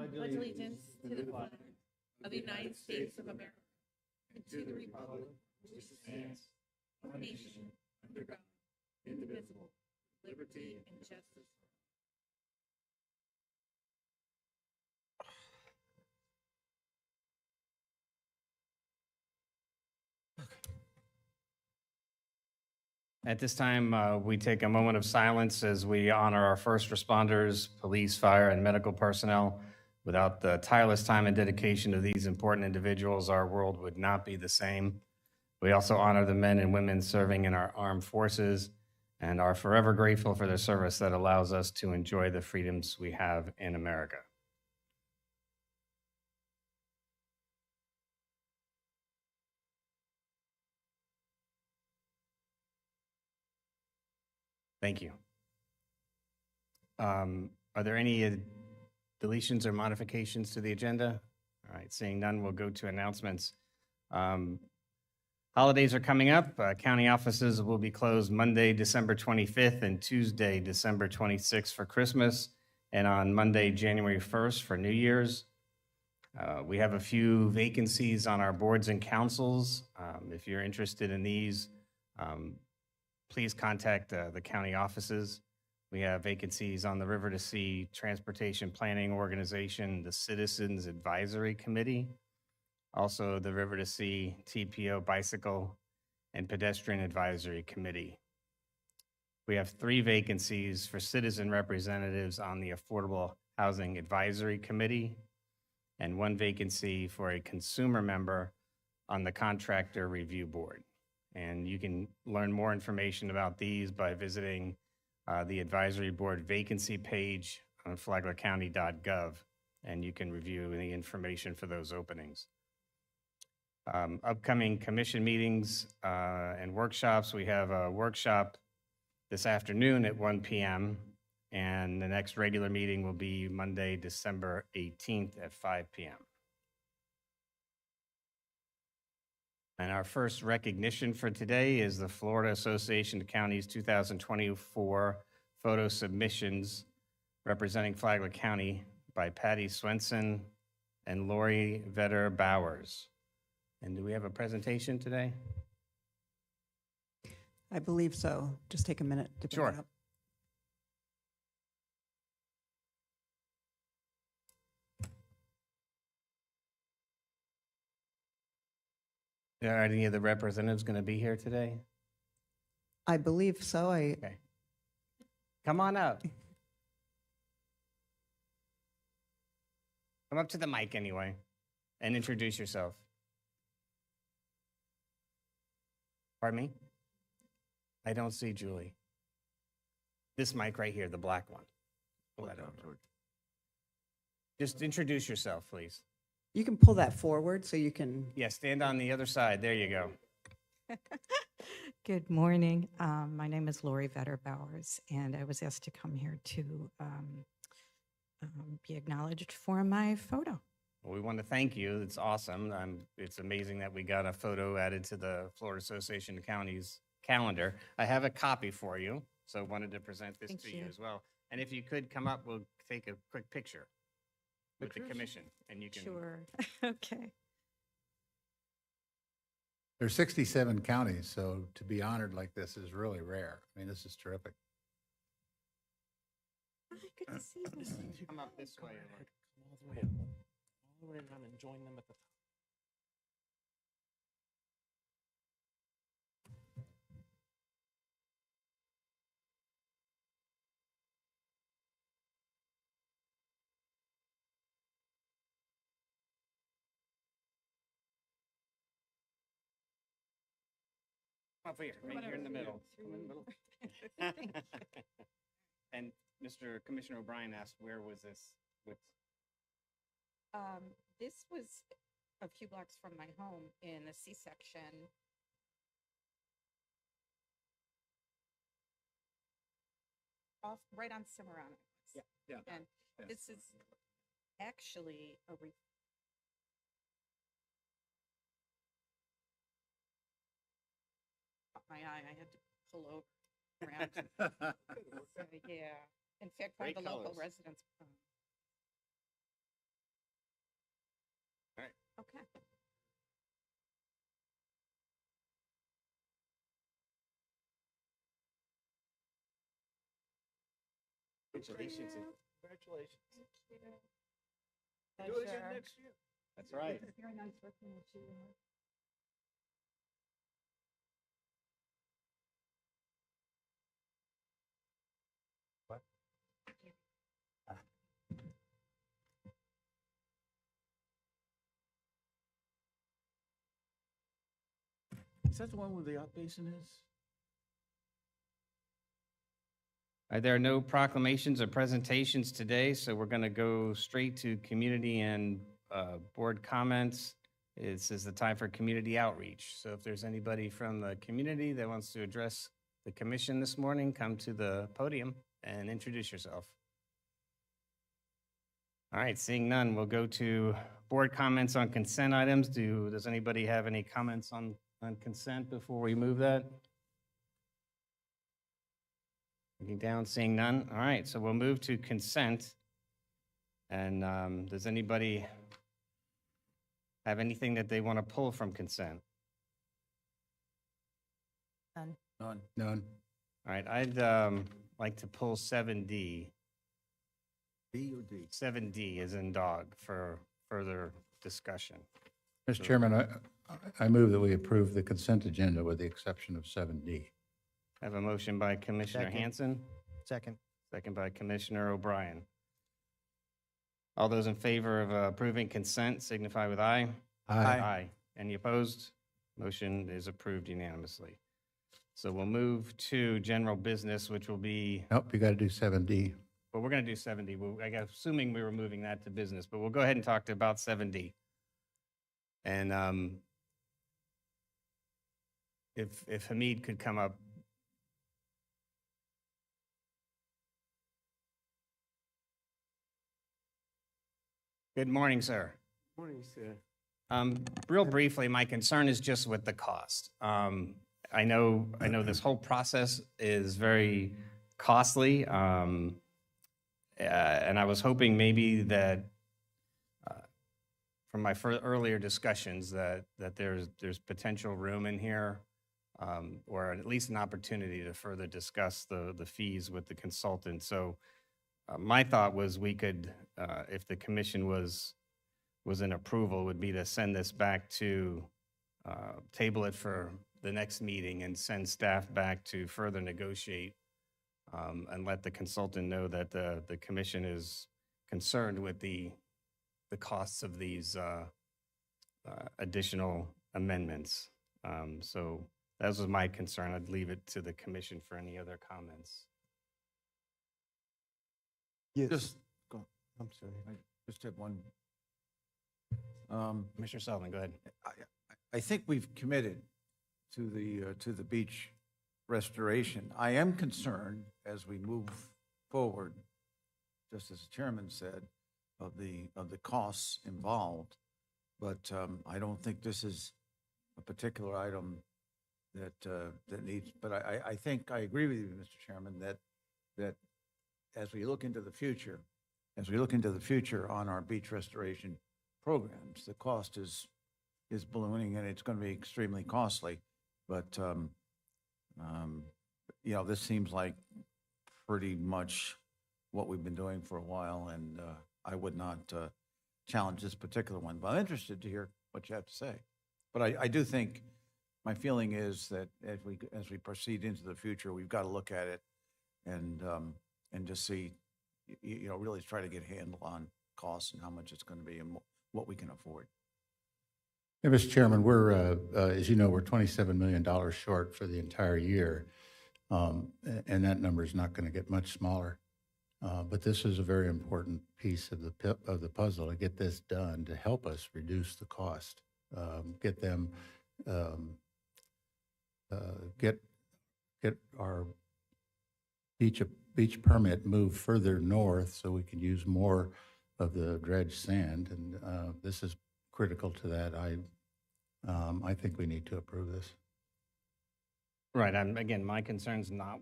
pledge allegiance to the flag of the United States of America and to the republic which stands one nation under God, indivisible, with liberty and justice. At this time, we take a moment of silence as we honor our first responders, police, fire, and medical personnel. Without the tireless time and dedication of these important individuals, our world would not be the same. We also honor the men and women serving in our armed forces and are forever grateful for their service that allows us to enjoy the freedoms we have in America. Thank you. Are there any deletions or modifications to the agenda? All right, seeing none, we'll go to announcements. Holidays are coming up. County offices will be closed Monday, December 25th, and Tuesday, December 26th for Christmas, and on Monday, January 1st for New Year's. We have a few vacancies on our boards and councils. If you're interested in these, please contact the county offices. We have vacancies on the River to Sea Transportation Planning Organization, the Citizens Advisory Committee, also the River to Sea TPO Bicycle and Pedestrian Advisory Committee. We have 3 vacancies for citizen representatives on the Affordable Housing Advisory Committee and 1 vacancy for a consumer member on the Contractor Review Board. And you can learn more information about these by visiting the advisory board vacancy page on flaglercounty.gov, and you can review any information for those openings. Upcoming commission meetings and workshops. We have a workshop this afternoon at 1 p.m., and the next regular meeting will be Monday, December 18th at 5 p.m. And our first recognition for today is the Florida Association of Counties 2024 photo submissions representing Flagler County by Patty Swenson and Lori Vetter Bowers. And do we have a presentation today? I believe so. Just take a minute to bring it up. Are any of the representatives going to be here today? I believe so. Okay. Come on up. Come up to the mic anyway and introduce yourself. Pardon me? I don't see Julie. This mic right here, the black one. Pull that over. Just introduce yourself, please. You can pull that forward so you can. Yeah, stand on the other side. There you go. Good morning. My name is Lori Vetter Bowers, and I was asked to come here to be acknowledged for my photo. Well, we want to thank you. It's awesome. It's amazing that we got a photo added to the Florida Association of Counties calendar. I have a copy for you, so I wanted to present this Thank to you you. as well. And if you could come up, we'll take a quick picture with the commission, and you can. Sure. Okay. There's 67 counties, so to be honored like this is really rare. I mean, this is terrific. Hi, good to see you. Come up this way. All the way around and join them at the top. Come up here, right here in the middle. Come in the middle. And Mr. Commissioner O'Brien asked, where was this? This was a few blocks from my home in the C-section. Right on Cimarron. Yeah. And this is actually a caught my eye. I had to pull over around. So, yeah. In fact, one Great of the local colors. residents Okay. Congratulations. Congratulations. Do it again next year. That's right. Very nice working with you. Is that the one where the out basin is? There are no proclamations or presentations today, so we're going to go straight to community and board comments. This is the time for community outreach. So if there's anybody from the community that wants to address the commission this morning, come to the podium and introduce yourself. All right, seeing none, we'll go to board comments on consent items. Does anybody have any comments on consent before we move that? Looking down, seeing none. All right, so we'll move to consent. And does anybody have anything that they want to pull from consent? None. None. None. All right, I'd like to pull 7D. B or D? 7D is in dog for further discussion. Mr. Chairman, I move that we approve the consent agenda with the exception of 7D. I have a motion by Commissioner Second. Hanson, Second. second by Commissioner O'Brien. All those in favor of approving consent signify with aye. Aye. Any opposed? Motion is approved unanimously. So we'll move to general business, which will be, Nope, you got to do 7D. well, we're going to do 7D. I guess assuming we were moving that to business, but we'll go ahead and talk about 7D. And if Hamid could come up. Good morning, sir. Morning, sir. Real briefly, my concern is just with the cost. I know this whole process is very costly, and I was hoping maybe that from my earlier discussions that there's potential room in here, or at least an opportunity to further discuss the fees with the consultant. So my thought was we could, if the commission was in approval, would be to send this back to, table it for the next meeting and send staff back to further negotiate and let the consultant know that the commission is concerned with the costs of these additional amendments. So that was my concern. I'd leave it to the commission for any other comments. Just, go, I'm sorry, I just have one. Commissioner Sullivan, go ahead. I think we've committed to the beach restoration. I am concerned as we move forward, just as the chairman said, of the costs involved. But I don't think this is a particular item that needs, but I think I agree with you, Mr. Chairman, that as we look into the future, on our beach restoration programs, the cost is ballooning and it's going to be extremely costly. But, you know, this seems like pretty much what we've been doing for a while, and I would not challenge this particular one, but I'm interested to hear what you have to say. But I do think, my feeling is that as we proceed into the future, we've got to look at it and just see, you know, really try to get a handle on costs and how much it's going to be and what we can afford. Yeah, Mr. Chairman, we're, as you know, we're $27 million short for the entire year. And that number is not going to get much smaller. But this is a very important piece of the puzzle to get this done, to help us reduce the cost, get them, get our beach permit moved further north so we can use more of the dredged sand. And this is critical to that. I think we need to approve this. Right, again, my concern's not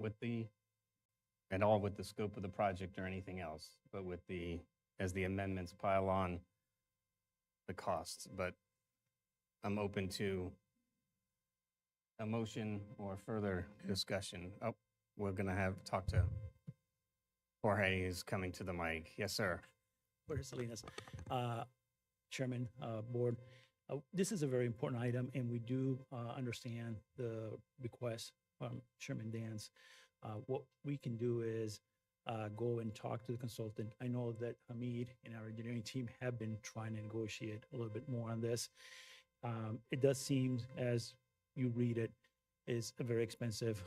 at all with the scope of the project or anything else, but with as the amendments pile on the costs. But I'm open to a motion or further discussion. Oh, we're gonna have, talk to Jorge is coming to the mic. Yes, sir. Jorge Salinas. Chairman, Board, this is a very important item, and we do understand the request from Chairman Dance. What we can do is go and talk to the consultant. I know that Hamid and our engineering team have been trying to negotiate a little bit more on this. It does seem, as you read it, is a very expensive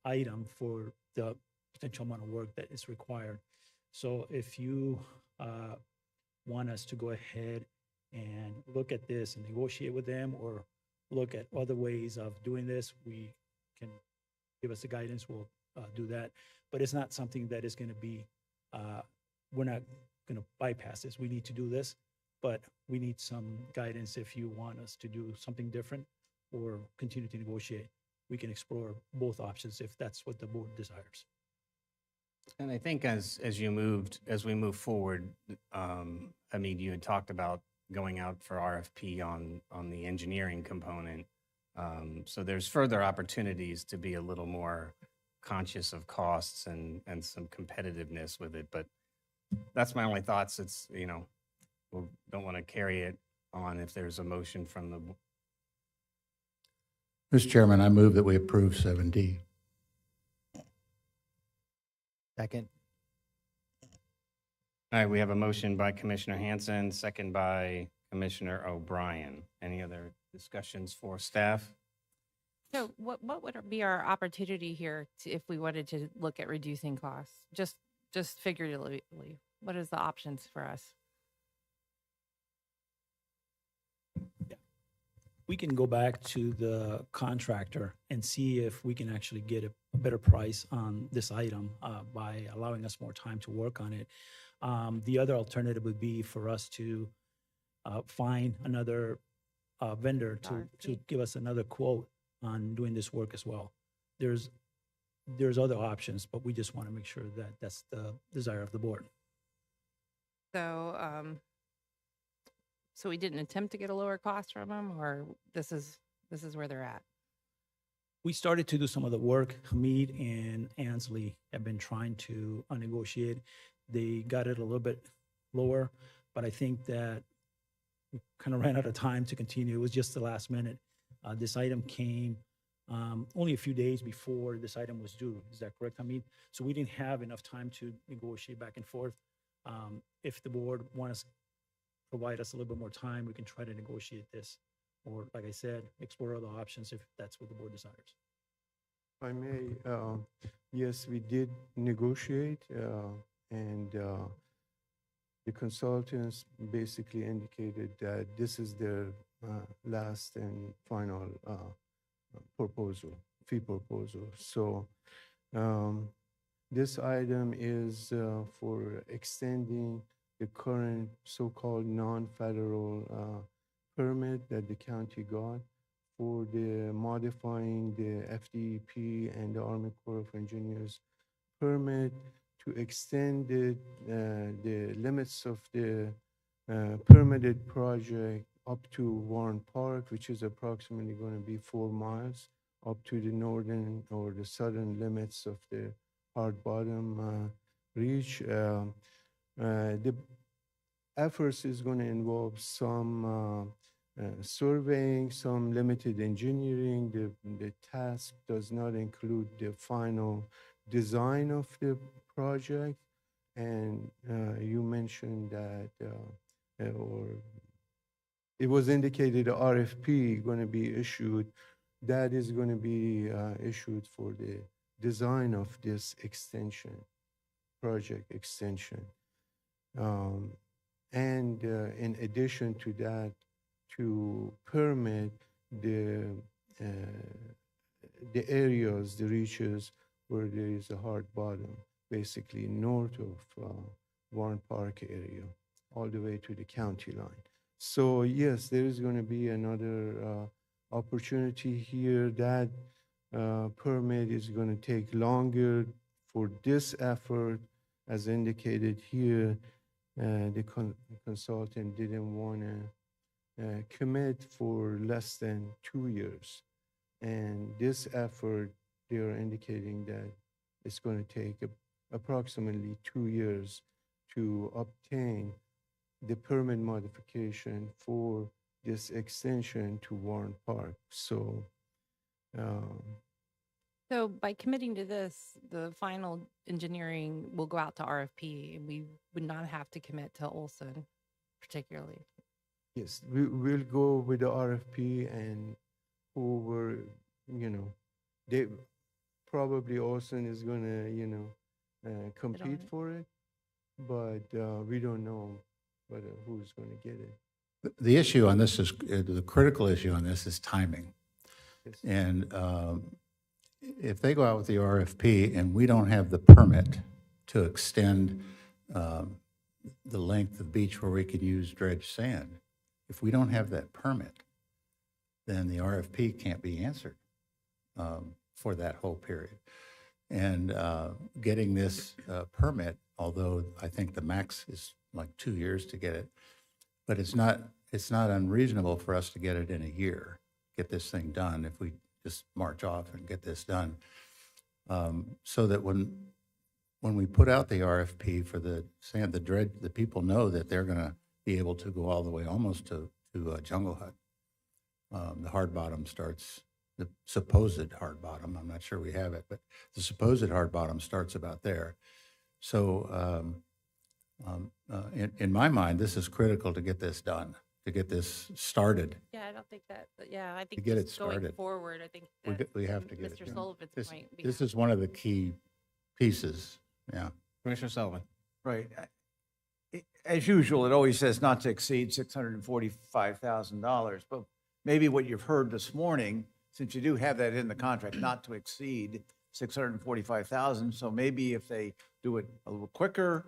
item for the potential amount of work that is required. So if you want us to go ahead and look at this and negotiate with them, or look at other ways of doing this, we can give us the guidance, we'll do that. But it's not something that is going to be, we're not going to bypass this. We need to do this, but we need some guidance if you want us to do something different or continue to negotiate. We can explore both options if that's what the board desires. And I think as we move forward, Hamid, you had talked about going out for RFP on the engineering component. So there's further opportunities to be a little more conscious of costs and some competitiveness with it. But that's my only thoughts. It's, we don't want to carry it on if there's a motion from the. Mr. Chairman, I move that we approve 7D. Second. All right, we have a motion by Commissioner Hanson, second by Commissioner O'Brien. Any other discussions for staff? So what would be our opportunity here if we wanted to look at reducing costs? Just figuratively, what is the options for us? We can go back to the contractor and see if we can actually get a better price on this item by allowing us more time to work on it. The other alternative would be for us to find another vendor to RFP. give us another quote on doing this work as well. There's other options, but we just want to make sure that that's the desire of the board. So we didn't attempt to get a lower cost from them, or this is where they're at? We started to do some of the work. Hamid and Ansley have been trying to negotiate. They got it a little bit lower, but I think that we kind of ran out of time to continue. It was just the last minute. This item came only a few days before this item was due. Is that correct, Hamid? So we didn't have enough time to negotiate back and forth. If the board wants to provide us a little bit more time, we can try to negotiate this. Or, like I said, explore other options if that's what the board desires. If I may, yes, we did negotiate, and the consultants basically indicated that this is their last and final fee proposal. So this item is for extending the current so-called non-federal permit that the county got for the modifying the FDEP and the Army Corps of Engineers permit to extend the limits of the permitted project up to Warren Park, which is approximately going to be 4 miles, up to the northern or the southern limits of the hard bottom reach. The efforts is going to involve some surveying, some limited engineering. The task does not include the final design of the project. And you mentioned that, or it was indicated a RFP going to be issued. That is going to be issued for the design of this extension, project extension. And in addition to that, to permit the areas, the reaches where there is a hard bottom, basically north of Warren Park area, all the way to the county line. So yes, there is going to be another opportunity here. That permit is going to take longer for this effort, as indicated here. The consultant didn't want to commit for less than 2 years. And this effort, they are indicating that it's going to take approximately 2 years to obtain the permit modification for this extension to Warren Park. So, So by committing to this, the final engineering will go out to RFP, and we would not have to commit to Olson particularly. yes, we'll go with the RFP, and whoever, they probably Olson is gonna, compete it. for it, but we don't know whether who's gonna get it. The issue on this is, the critical issue on this is timing. Yes. And if they go out with the RFP and we don't have the permit to extend the length of beach where we can use dredged sand, if we don't have that permit, then the RFP can't be answered for that whole period. And getting this permit, although I think the max is like 2 years to get it, but it's not unreasonable for us to get it in a year, get this thing done if we just march off and get this done. So that when we put out the RFP for the sand, the dredge, the people know that they're gonna be able to go all the way almost to Jungle Hut. The hard bottom starts, the supposed hard bottom, I'm not sure we have it, but the supposed hard bottom starts about there. So in my mind, this is critical to get this done, to get this started. Yeah, I don't think that, yeah, I think get it just going started. forward, I think We that we have to get it Mr. done. Sullivan's This- point. we This have- is one of the key pieces, yeah. Commissioner Sullivan. Right. As usual, it always says not to exceed $645,000, but maybe what you've heard this morning, since you do have that in the contract, not to exceed 645,000, so maybe if they do it a little quicker,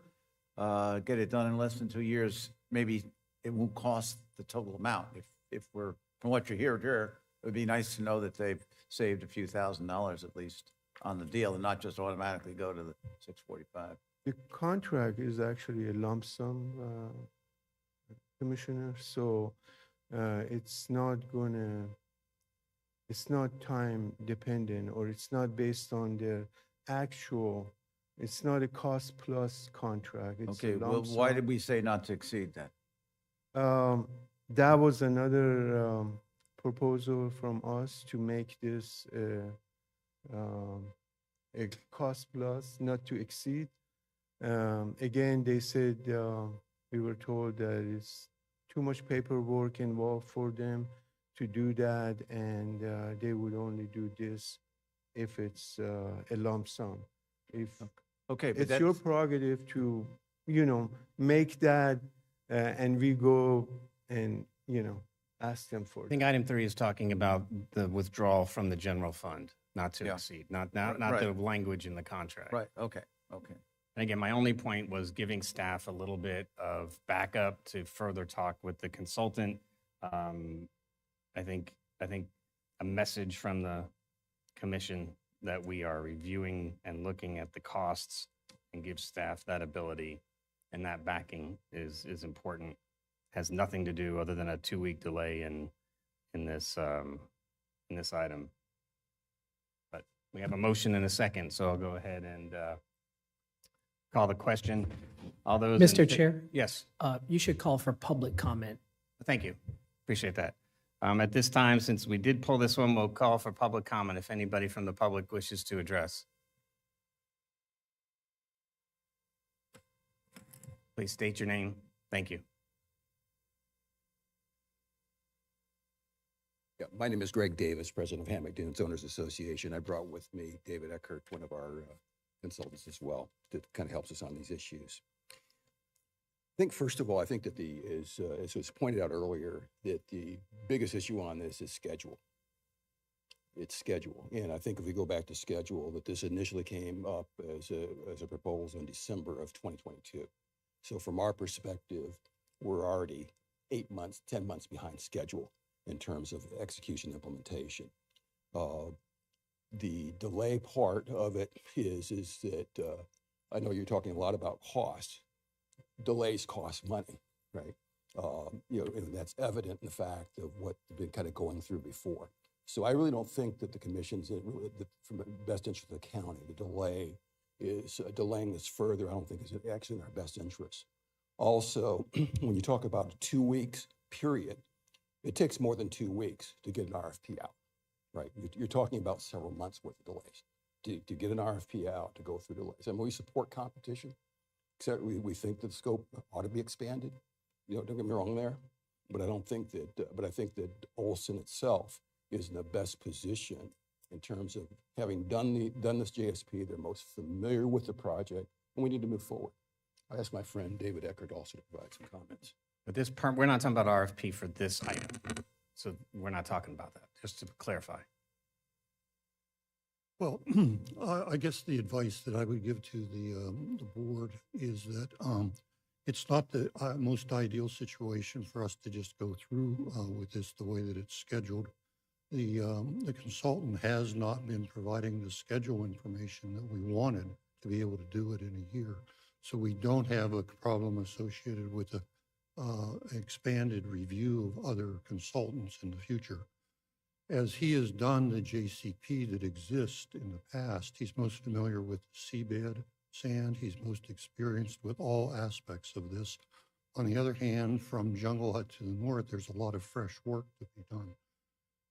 get it done in less than 2 years, maybe it won't cost the total amount. If we're, from what you hear here, it would be nice to know that they've saved a few $1,000s at least on the deal and not just automatically go to the 645. The contract is actually a lump sum, Commissioner, so it's not time dependent, or it's not based on their actual, it's not a cost plus contract. It's a Okay, well, lump why sum. did we say not to exceed that? That was another proposal from us to make this a cost plus, not to exceed. Again, they said, we were told that it's too much paperwork involved for them to do that, and they would only do this if it's a lump sum. If Okay, but it's your that's, prerogative to, make that, and we go and, ask them for I it. think item 3 is talking about the withdrawal from the general fund, not to Yeah. exceed, not Right, the right. language in the contract. right, okay. And again, my only point was giving staff a little bit of backup to further talk with the consultant. I think a message from the commission that we are reviewing and looking at the costs and give staff that ability and that backing is important. Has nothing to do other than a 2-week delay in this item. But we have a motion and a second, so I'll go ahead and call the question. All those. in Mr. fa- Chair? Yes, You should call for public comment. thank you. Appreciate that. At this time, since we did pull this one, we'll call for public comment if anybody from the public wishes to address. Please state your name. Thank you. Yeah, my name is Greg Davis, president of Hammock Dunes Owners Association. I brought with me David Eckert, one of our consultants as well, that kind of helps us on these issues. I think, first of all, I think that as was pointed out earlier, that the biggest issue on this is schedule. It's schedule. And I think if we go back to schedule, that this initially came up as a proposal in December of 2022. So from our perspective, we're already 8 months, 10 months behind schedule in terms of execution implementation. The delay part of it is that I know you're talking a lot about cost. Delays cost money, right? And that's evident in the fact of what they've been kind of going through before. So I really don't think that the commission's really, from the best interest of the county, the delay is delaying this further. I don't think is actually in our best interest. Also, when you talk about 2 weeks period, it takes more than 2 weeks to get an RFP out, right? You're talking about several months worth of delays to get an RFP out, to go through delays. And we support competition, except we think that the scope ought to be expanded. Don't get me wrong there, but I don't think that, but I think that Olson itself is in the best position in terms of having done this JSP. They're most familiar with the project, and we need to move forward. I asked my friend David Eckert also to provide some comments. But we're not talking about RFP for this item. So we're not talking about that, just to clarify. Well, I guess the advice that I would give to the board is that it's not the most ideal situation for us to just go through with this the way that it's scheduled. The consultant has not been providing the schedule information that we wanted to be able to do it in a year. So we don't have a problem associated with a expanded review of other consultants in the future. As he has done the JCP that exists in the past, he's most familiar with seabed sand. He's most experienced with all aspects of this. On the other hand, from Jungle Hut to the north, there's a lot of fresh work to be done.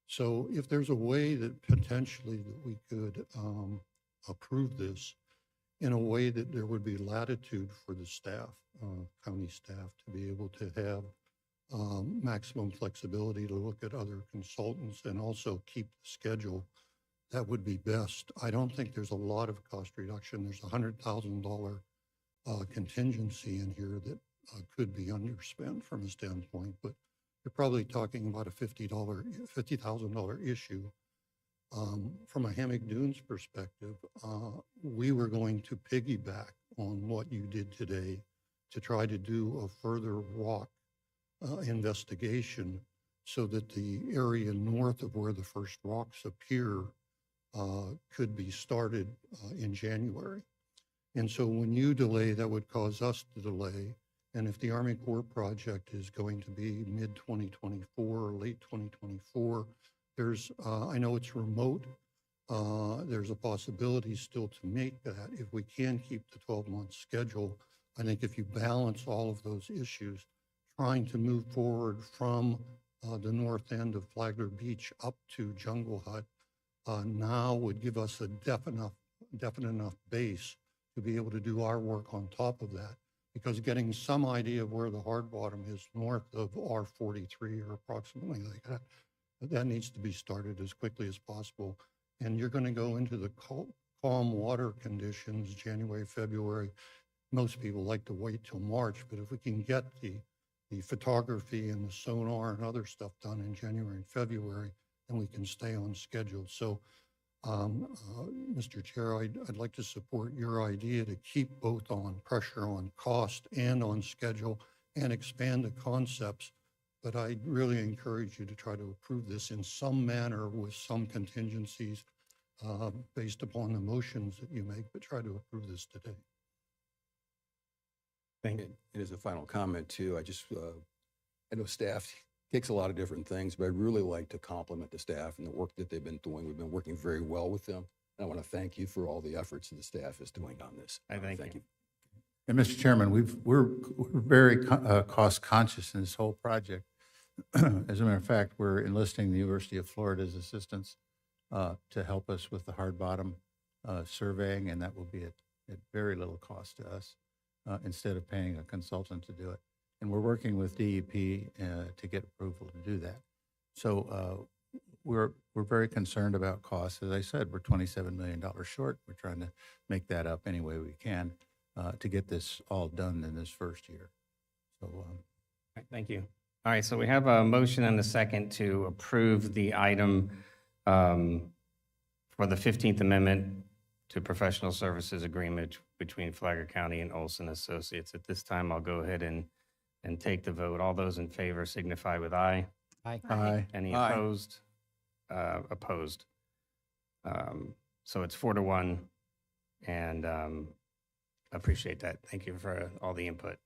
So if there's a way that potentially that we could approve this in a way that there would be latitude for the staff, county staff, to be able to have maximum flexibility to look at other consultants and also keep the schedule, that would be best. I don't think there's a lot of cost reduction. There's a $100,000 contingency in here that could be underspent from a standpoint, but you're probably talking about a $50,000 issue. From a Hammock Dunes perspective, we were going to piggyback on what you did today to try to do a further rock investigation so that the area north of where the first rocks appear could be started in January. And so when you delay, that would cause us to delay. And if the Army Corps project is going to be mid-2024 or late 2024, there's, I know it's remote, there's a possibility still to make that. If we can keep the 12-month schedule, I think if you balance all of those issues, trying to move forward from the north end of Flagler Beach up to Jungle Hut now would give us a definite enough base to be able to do our work on top of that. Because getting some idea of where the hard bottom is north of R43 or approximately like that, that needs to be started as quickly as possible. And you're going to go into the calm water conditions, January, February. Most people like to wait till March, but if we can get the photography and the sonar and other stuff done in January and February, then we can stay on schedule. So, Mr. Chair, I'd like to support your idea to keep both on pressure on cost and on schedule and expand the concepts. But I really encourage you to try to approve this in some manner with some contingencies based upon the motions that you make, but try to approve this today. Thank you. And as a final comment too, I know staff takes a lot of different things, but I'd really like to compliment the staff and the work that they've been doing. We've been working very well with them. And I want to thank you for all the efforts that the staff is doing on this. I thank you. And Mr. Chairman, we're very cost conscious in this whole project. As a matter of fact, we're enlisting the University of Florida's assistance to help us with the hard bottom surveying, and that will be at very little cost to us instead of paying a consultant to do it. And we're working with DEP to get approval to do that. So we're very concerned about costs. As I said, we're $27 million short. We're trying to make that up any way we can to get this all done in this first year. So Thank you. All right, so we have a motion and a second to approve the item for the 15th Amendment to Professional Services Agreement between Flagler County and Olson Associates. At this time, I'll go ahead and take the vote. All those in favor signify with aye. Aye. aye. Any Aye. opposed? Opposed. So it's 4-1, and appreciate that. Thank you for all the input.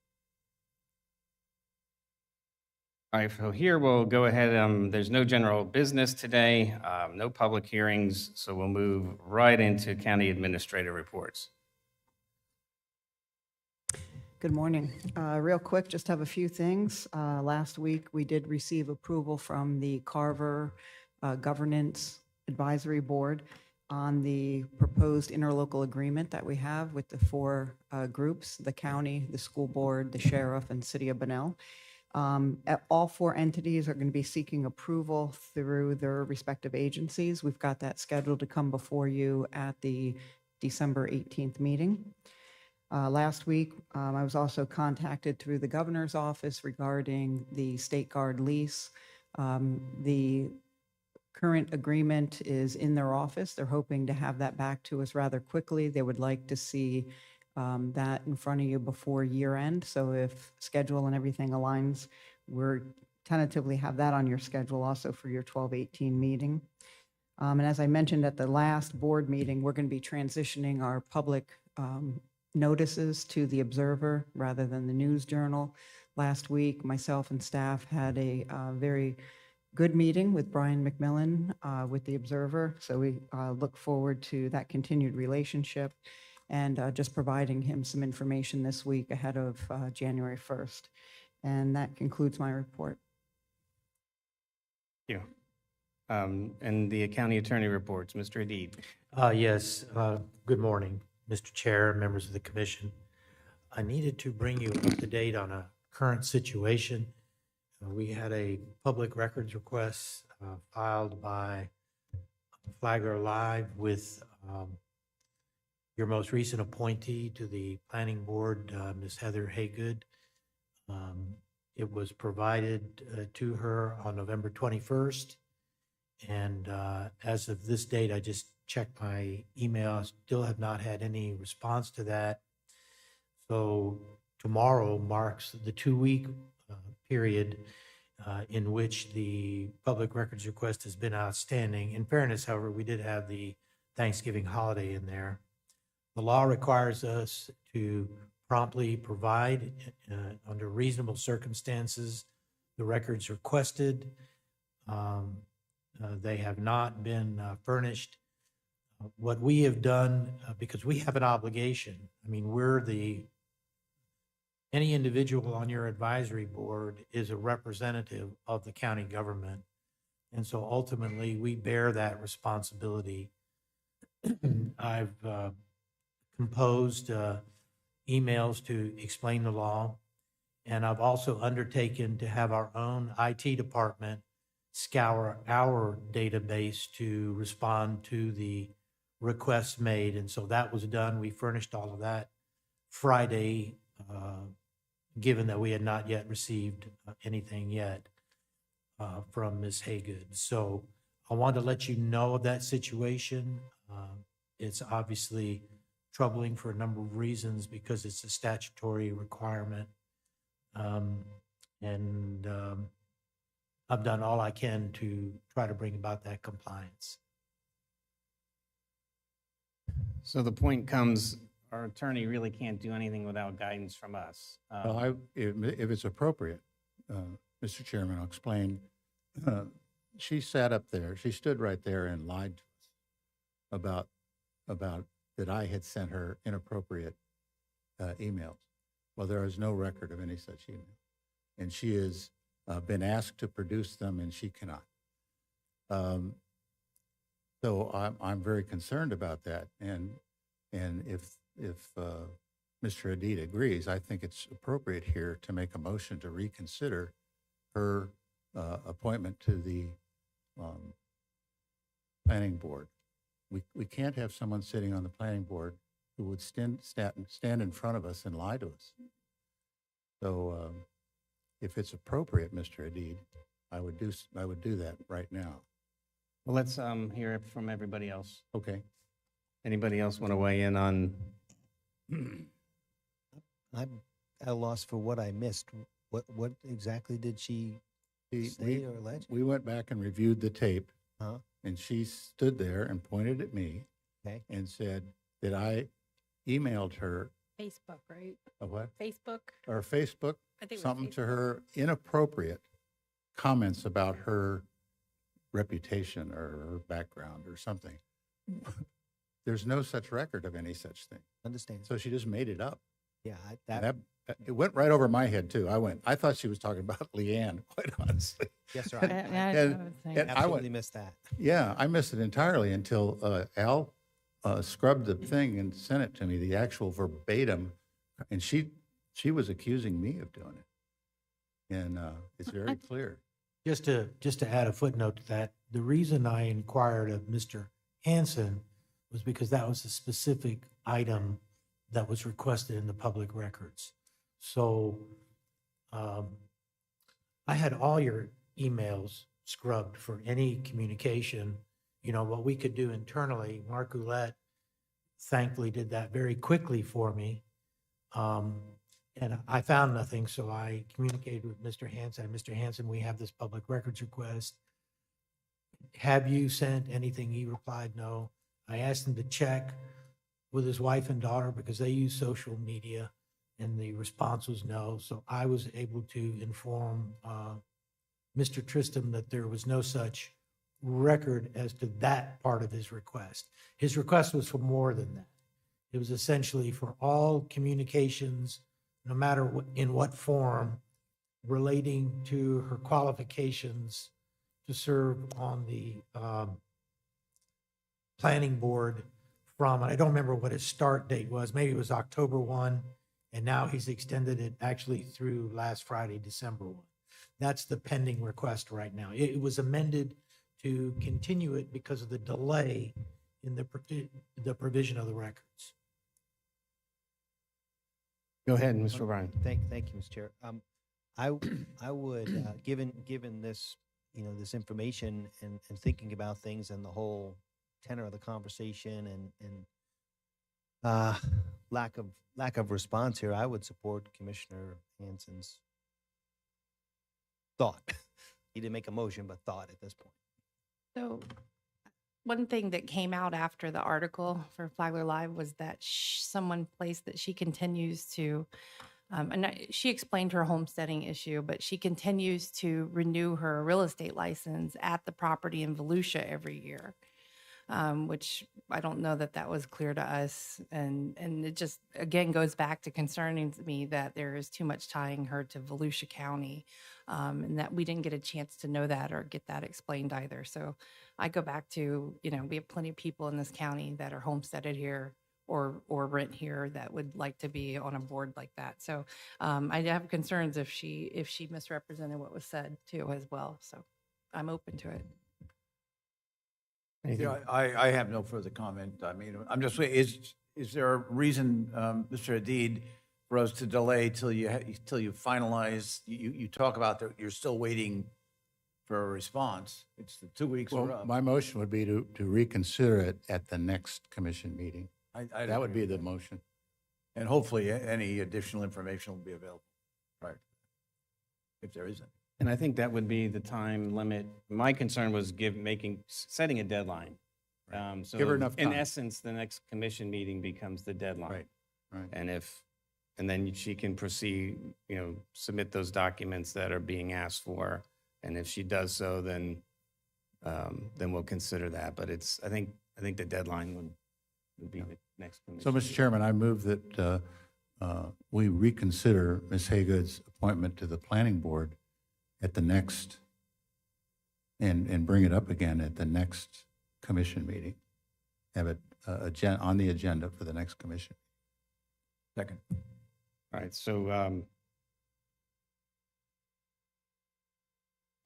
All right, so here we'll go ahead. There's no general business today, no public hearings, so we'll move right into county administrator reports. Good morning. Real quick, just have a few things. Last week, we did receive approval from the Carver Governance Advisory Board on the proposed interlocal agreement that we have with the four groups, the county, the school board, the sheriff, and city of Bunnell. All four entities are going to be seeking approval through their respective agencies. We've got that scheduled to come before you at the December 18th meeting. Last week, I was also contacted through the governor's office regarding the State Guard lease. The current agreement is in their office. They're hoping to have that back to us rather quickly. They would like to see that in front of you before year end. So if schedule and everything aligns, we're tentatively have that on your schedule also for your 12/18 meeting. And as I mentioned at the last board meeting, we're going to be transitioning our public notices to the Observer rather than the News Journal. Last week, myself and staff had a very good meeting with Brian McMillan with the Observer. So we look forward to that continued relationship and just providing him some information this week ahead of January 1st. And that concludes my report. Thank you. And the county attorney reports, Mr. Adid. Yes, good morning, Mr. Chair, members of the commission. I needed to bring you up to date on a current situation. We had a public records request filed by Flagler Live with your most recent appointee to the planning board, Ms. Heather Haygood. It was provided to her on November 21st. And as of this date, I just checked my email. I still have not had any response to that. So tomorrow marks the 2-week period in which the public records request has been outstanding. In fairness, however, we did have the Thanksgiving holiday in there. The law requires us to promptly provide, under reasonable circumstances, the records requested. They have not been furnished. What we have done, because we have an obligation, I mean, any individual on your advisory board is a representative of the county government. And so ultimately, we bear that responsibility. I've composed emails to explain the law, and I've also undertaken to have our own IT department scour our database to respond to the requests made. And so that was done. We furnished all of that Friday, given that we had not yet received anything yet from Ms. Haygood. So I wanted to let you know of that situation. It's obviously troubling for a number of reasons because it's a statutory requirement. I've done all I can to try to bring about that compliance. So the point comes, our attorney really can't do anything without guidance from us. Well, if it's appropriate, Mr. Chairman, I'll explain. She sat up there, she stood right there and lied to us about that I had sent her inappropriate emails. Well, there is no record of any such email. And she has been asked to produce them and she cannot. So I'm very concerned about that. And if Mr. Adid agrees, I think it's appropriate here to make a motion to reconsider her appointment to the planning board. We can't have someone sitting on the planning board who would stand in front of us and lie to us. So if it's appropriate, Mr. Adid, I would do that right now. Well, let's hear it from everybody else. Okay. Anybody else want to weigh in on? I'm at a loss for what I missed. What exactly did she say or allege? We went back and reviewed the tape, and she stood there and pointed at me and said that I emailed her. Facebook, right? A what? Facebook. Or Facebook, I think it was something to Facebook. her inappropriate comments about her reputation or her background or something. There's no such record of any such thing. Understand? So she just made it up. Yeah, And that, it went right over my head too. I thought she was talking about Leanne, quite honestly. yes, sir. And I Absolutely went, missed that. yeah, I missed it entirely until Al scrubbed the thing and sent it to me, the actual verbatim. And she was accusing me of doing it. And it's very clear. Just to add a footnote to that, the reason I inquired of Mr. Hanson was because that was a specific item that was requested in the public records. So I had all your emails scrubbed for any communication. You know, what we could do internally, Mark Ouellette thankfully did that very quickly for me. And I found nothing, so I communicated with Mr. Hanson. Mr. Hanson, we have this public records request. Have you sent anything? He replied, no. I asked him to check with his wife and daughter because they use social media, and the response was no. So I was able to inform Mr. Tristram that there was no such record as to that part of his request. His request was for more than that. It was essentially for all communications, no matter in what form, relating to her qualifications to serve on the planning board from, and I don't remember what his start date was, maybe it was October 1, and now he's extended it actually through last Friday, December 1. That's the pending request right now. It was amended to continue it because of the delay in the provision of the records. Go ahead, Mr. O'Brien. Thank you, Mr. Chair. I would, given this, this information and thinking about things and the whole tenor of the conversation and lack of response here, I would support Commissioner Hanson's thought. He didn't make a motion, but thought at this point. So one thing that came out after the article for Flagler Live was that someone placed that she continues to, she explained her homesteading issue, but she continues to renew her real estate license at the property in Volusia every year, which I don't know that was clear to us. And it just, again, goes back to concerning me that there is too much tying her to Volusia County, and that we didn't get a chance to know that or get that explained either. So I go back to, we have plenty of people in this county that are homesteaded here or rent here that would like to be on a board like that. So I have concerns if she misrepresented what was said too as well. So I'm open to it. Yeah, I have no further comment. I mean, I'm just waiting, is there a reason, Mr. Hadid, for us to delay till you finalize? You talk about that you're still waiting for a response. It's the 2 weeks are Well, up. my motion would be to reconsider it at the next commission meeting. That would be the motion. And hopefully any additional information will be available, right? If there isn't. And I think that would be the time limit. My concern was setting a deadline. So Give her enough in time. essence, the next commission meeting becomes the deadline. Right. And then she can proceed, submit those documents that are being asked for. And if she does so, then we'll consider that. But I think the deadline would be the next commission. So, Mr. Chairman, I move that we reconsider Ms. Haygood's appointment to the planning board at the next, and bring it up again at the next commission meeting. Have it on the agenda for the next commission. Second. All right, so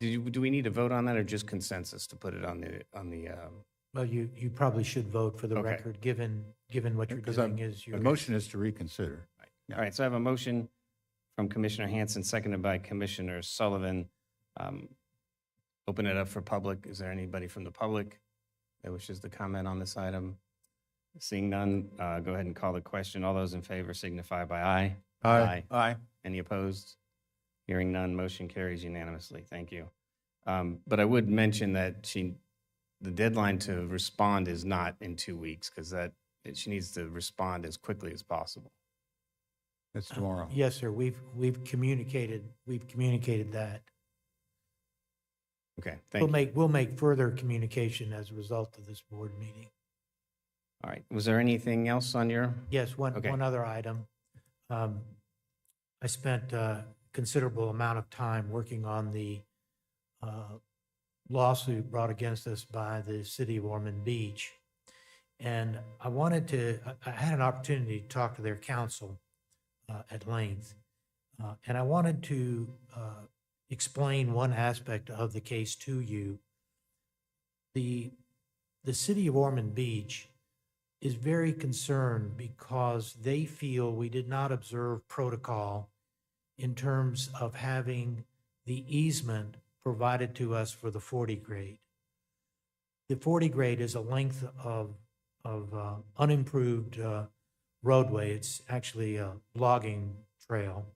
do we need to vote on that or just consensus to put it on the? Well, you probably should vote for the Okay. record, given what you're Because doing is the motion is to reconsider. All right, so I have a motion from Commissioner Hanson, seconded by Commissioner Sullivan. Open it up for public. Is there anybody from the public that wishes to comment on this item? Seeing none, go ahead and call the question. All those in favor signify by aye. Aye. Aye. Any opposed? Hearing none, motion carries unanimously. Thank you. But I would mention that the deadline to respond is not in 2 weeks, because she needs to respond as quickly as possible. It's tomorrow. Yes, sir. We've communicated that. Okay, thank you. We'll make further communication as a result of this board meeting. All right, was there anything else on your? Yes, Okay. one other item. I spent a considerable amount of time working on the lawsuit brought against us by the city of Ormond Beach. And I had an opportunity to talk to their counsel at length. And I wanted to explain one aspect of the case to you. The city of Ormond Beach is very concerned because they feel we did not observe protocol in terms of having the easement provided to us for the 40 grade. The 40 grade is a length of unimproved roadway. It's actually a logging trail,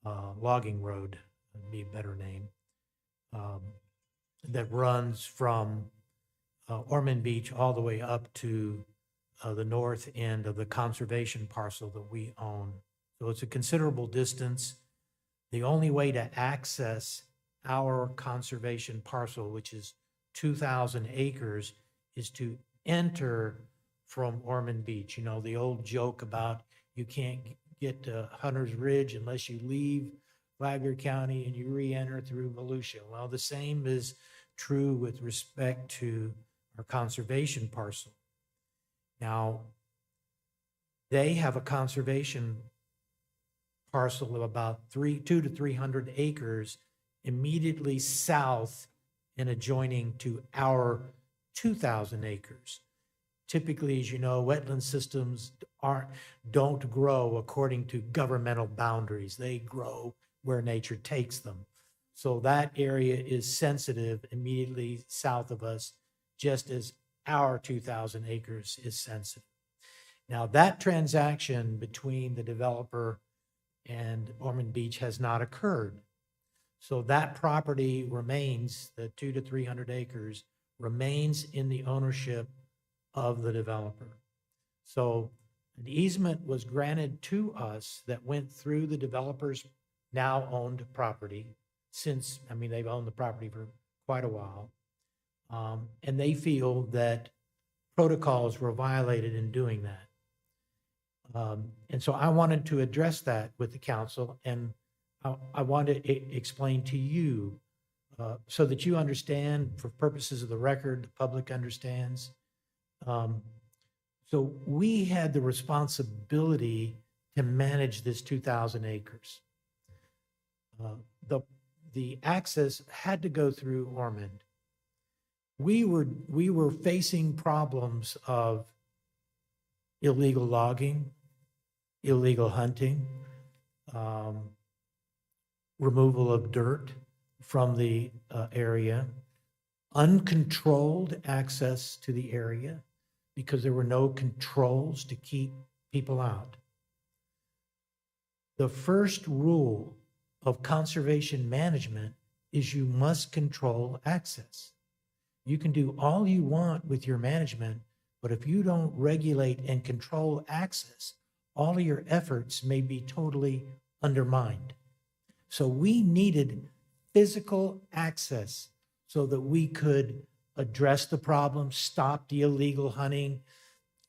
logging road would be a better name, that runs from Ormond Beach all the way up to the north end of the conservation parcel that we own. So it's a considerable distance. The only way to access our conservation parcel, which is 2,000 acres, is to enter from Ormond Beach. You know, the old joke about you can't get to Hunter's Ridge unless you leave Flagler County and you re-enter through Volusia. Well, the same is true with respect to our conservation parcel. Now, they have a conservation parcel of about 200 to 300 acres immediately south and adjoining to our 2,000 acres. Typically, as you know, wetland systems don't grow according to governmental boundaries. They grow where nature takes them. So that area is sensitive immediately south of us, just as our 2,000 acres is sensitive. Now, that transaction between the developer and Ormond Beach has not occurred. So that property remains, the 200 to 300 acres, remains in the ownership of the developer. So an easement was granted to us that went through the developer's now owned property since, I mean, they've owned the property for quite a while. And they feel that protocols were violated in doing that. And so I wanted to address that with the council, and I want to explain to you so that you understand, for purposes of the record, the public understands. So we had the responsibility to manage this 2,000 acres. The access had to go through Ormond. We were facing problems of illegal logging, illegal hunting, removal of dirt from the area, uncontrolled access to the area because there were no controls to keep people out. The first rule of conservation management is you must control access. You can do all you want with your management, but if you don't regulate and control access, all of your efforts may be totally undermined. So we needed physical access so that we could address the problem, stop the illegal hunting,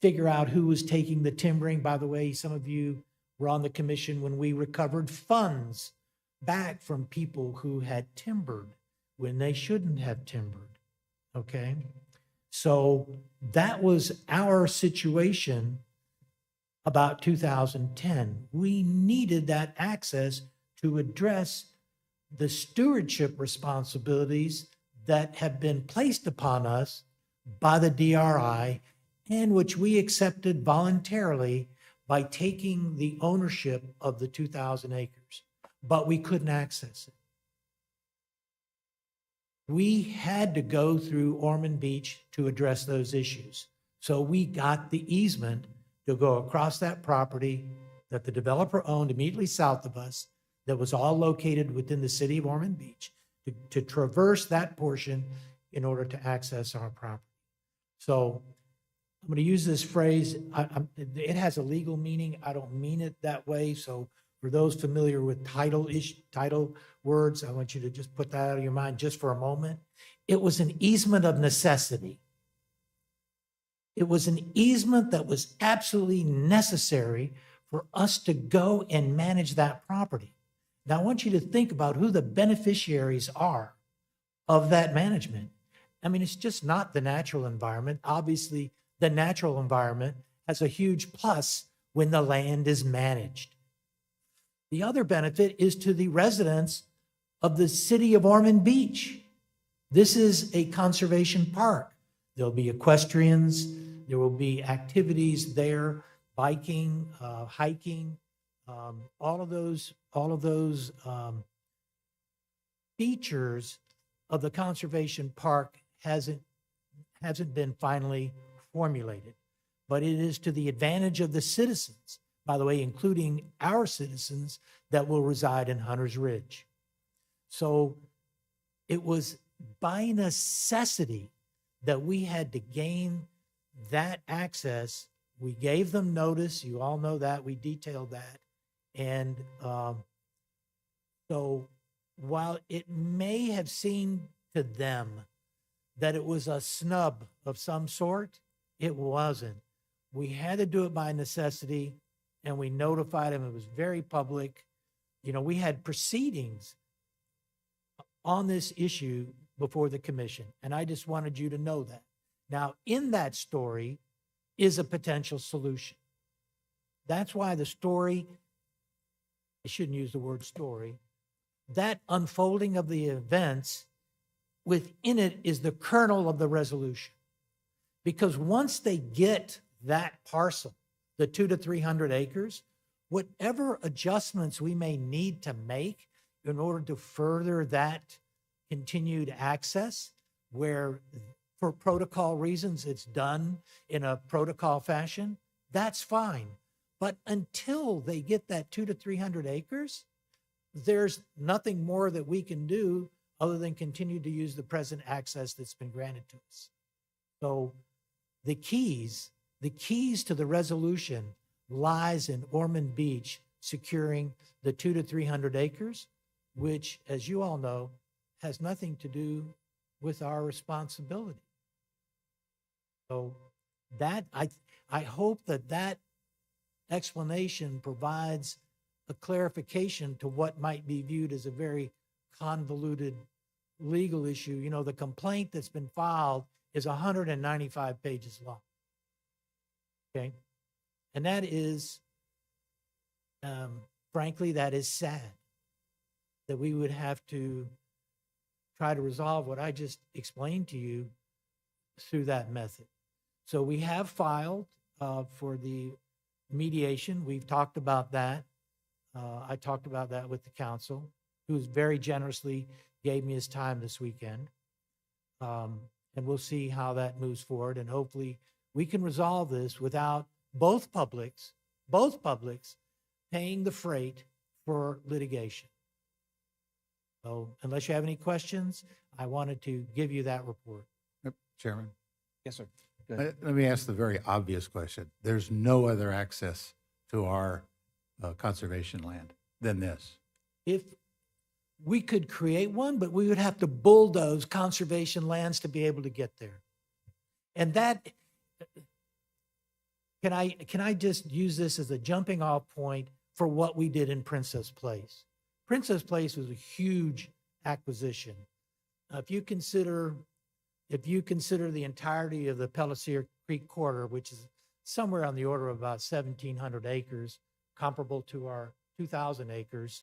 figure out who was taking the timbering. By the way, some of you were on the commission when we recovered funds back from people who had timbered when they shouldn't have timbered, okay? So that was our situation about 2010. We needed that access to address the stewardship responsibilities that have been placed upon us by the DRI and which we accepted voluntarily by taking the ownership of the 2,000 acres, but we couldn't access it. We had to go through Ormond Beach to address those issues. So we got the easement to go across that property that the developer owned immediately south of us, that was all located within the city of Ormond Beach, to traverse that portion in order to access our property. So I'm going to use this phrase. It has a legal meaning. I don't mean it that way. So For those familiar with title words, I want you to just put that out of your mind just for a moment. It was an easement of necessity. It was an easement that was absolutely necessary for us to go and manage that property. Now, I want you to think about who the beneficiaries are of that management. I mean, it's just not the natural environment. Obviously, the natural environment has a huge plus when the land is managed. The other benefit is to the residents of the city of Ormond Beach. This is a conservation park. There'll be equestrians, there will be activities there, biking, hiking, all of those features of the conservation park hasn't been finally formulated, but it is to the advantage of the citizens, by the way, including our citizens that will reside in Hunter's Ridge. So it was by necessity that we had to gain that access. We gave them notice. You all know that. We detailed that. And so while it may have seemed to them that it was a snub of some sort, it wasn't. We had to do it by necessity, and we notified them. It was very public. You know, we had proceedings on this issue before the commission, and I just wanted you to know that. Now, in that story is a potential solution. That's why the story, I shouldn't use the word story, that unfolding of the events, within it is the kernel of the resolution. Because once they get that parcel, the 200 to 300 acres, whatever adjustments we may need to make in order to further that continued access, where for protocol reasons it's done in a protocol fashion, that's fine. But until they get that 200 to 300 acres, there's nothing more that we can do other than continue to use the present access that's been granted to us. So the keys to the resolution lies in Ormond Beach securing the 200 to 300 acres, which, as you all know, has nothing to do with our responsibility. So that, I hope that explanation provides a clarification to what might be viewed as a very convoluted legal issue. You know, the complaint that's been filed is 195 pages long. Okay. And that is, frankly, that is sad that we would have to try to resolve what I just explained to you through that method. So we have filed for the mediation. We've talked about that. I talked about that with the council, who very generously gave me his time this weekend. And we'll see how that moves forward. And hopefully we can resolve this without both publics paying the freight for litigation. So unless you have any questions, I wanted to give you that report. Chairman, Yes, sir. let me ask the very obvious question. There's no other access to our conservation land than this. If we could create one, but we would have to bulldoze conservation lands to be able to get there. And that, can I just use this as a jumping off point for what we did in Princess Place? Princess Place was a huge acquisition. If you consider the entirety of the Pellisier Creek corridor, which is somewhere on the order of about 1,700 acres, comparable to our 2,000 acres,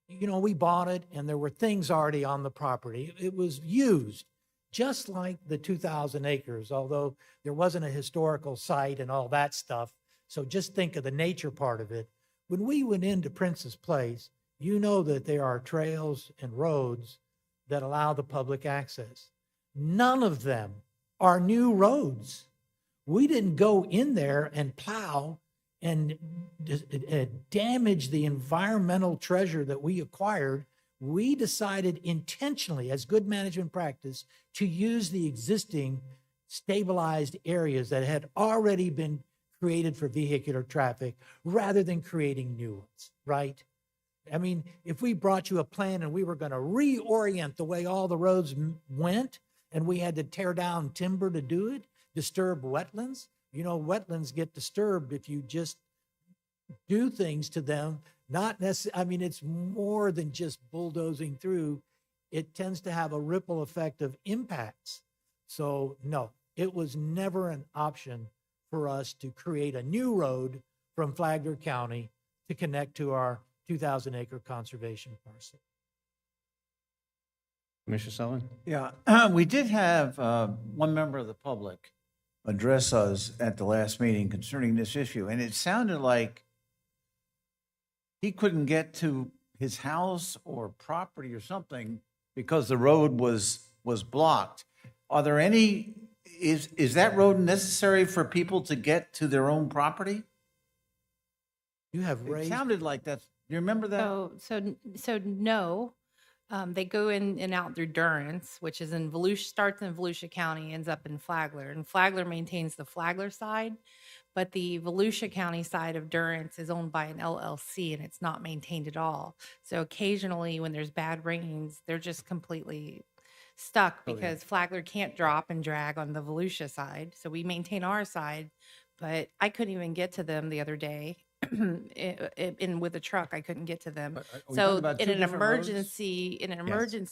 you know, we bought it and there were things already on the property. It was used just like the 2,000 acres, although there wasn't a historical site and all that stuff. So just think of the nature part of it. When we went into Princess Place, you know that there are trails and roads that allow the public access. None of them are new roads. We didn't go in there and plow and damage the environmental treasure that we acquired. We decided intentionally, as good management practice, to use the existing stabilized areas that had already been created for vehicular traffic rather than creating new ones, right? I mean, if we brought you a plan and we were going to reorient the way all the roads went and we had to tear down timber to do it, disturb wetlands, you know, wetlands get disturbed if you just do things to them. Not necessarily, I mean, it's more than just bulldozing through. It tends to have a ripple effect of impacts. So no, it was never an option for us to create a new road from Flagler County to connect to our 2,000 acre conservation parcel. Commissioner Sullivan? Yeah, we did have one member of the public address us at the last meeting concerning this issue, and it sounded like he couldn't get to his house or property or something because the road was blocked. Are there any, is that road necessary for people to get to their own property? You have It raised, sounded like that. You remember that? So no, they go in and out through Durance, which is in Volusia, starts in Volusia County, ends up in Flagler, and Flagler maintains the Flagler side, but the Volusia County side of Durance is owned by an LLC and it's not maintained at all. So occasionally when there's bad rains, they're just completely stuck because Flagler can't drop and drag on the Volusia side. So we maintain our side, but I couldn't even get to them the other day. With a truck, I couldn't get to them. Are we talking So about in two an different roads? emergency,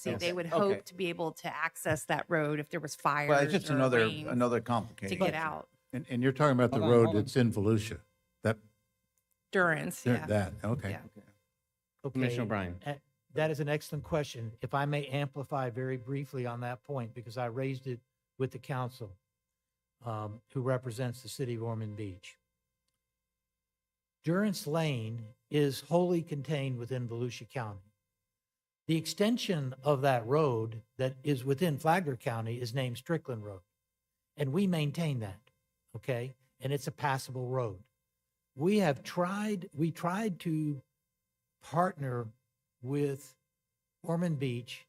Yes. they would Okay. hope to be able to access that road if there was fires Well, it's just or another rains to complication. get out. And you're talking about the Hold on, road hold on. that's in Volusia, that, Durance, yeah. that, okay. Yeah. Commissioner O'Brien. That is an excellent question. If I may amplify very briefly on that point, because I raised it with the council, who represents the city of Ormond Beach. Durance Lane is wholly contained within Volusia County. The extension of that road that is within Flagler County is named Strickland Road, and we maintain that, okay? And it's a passable road. We tried to partner with Ormond Beach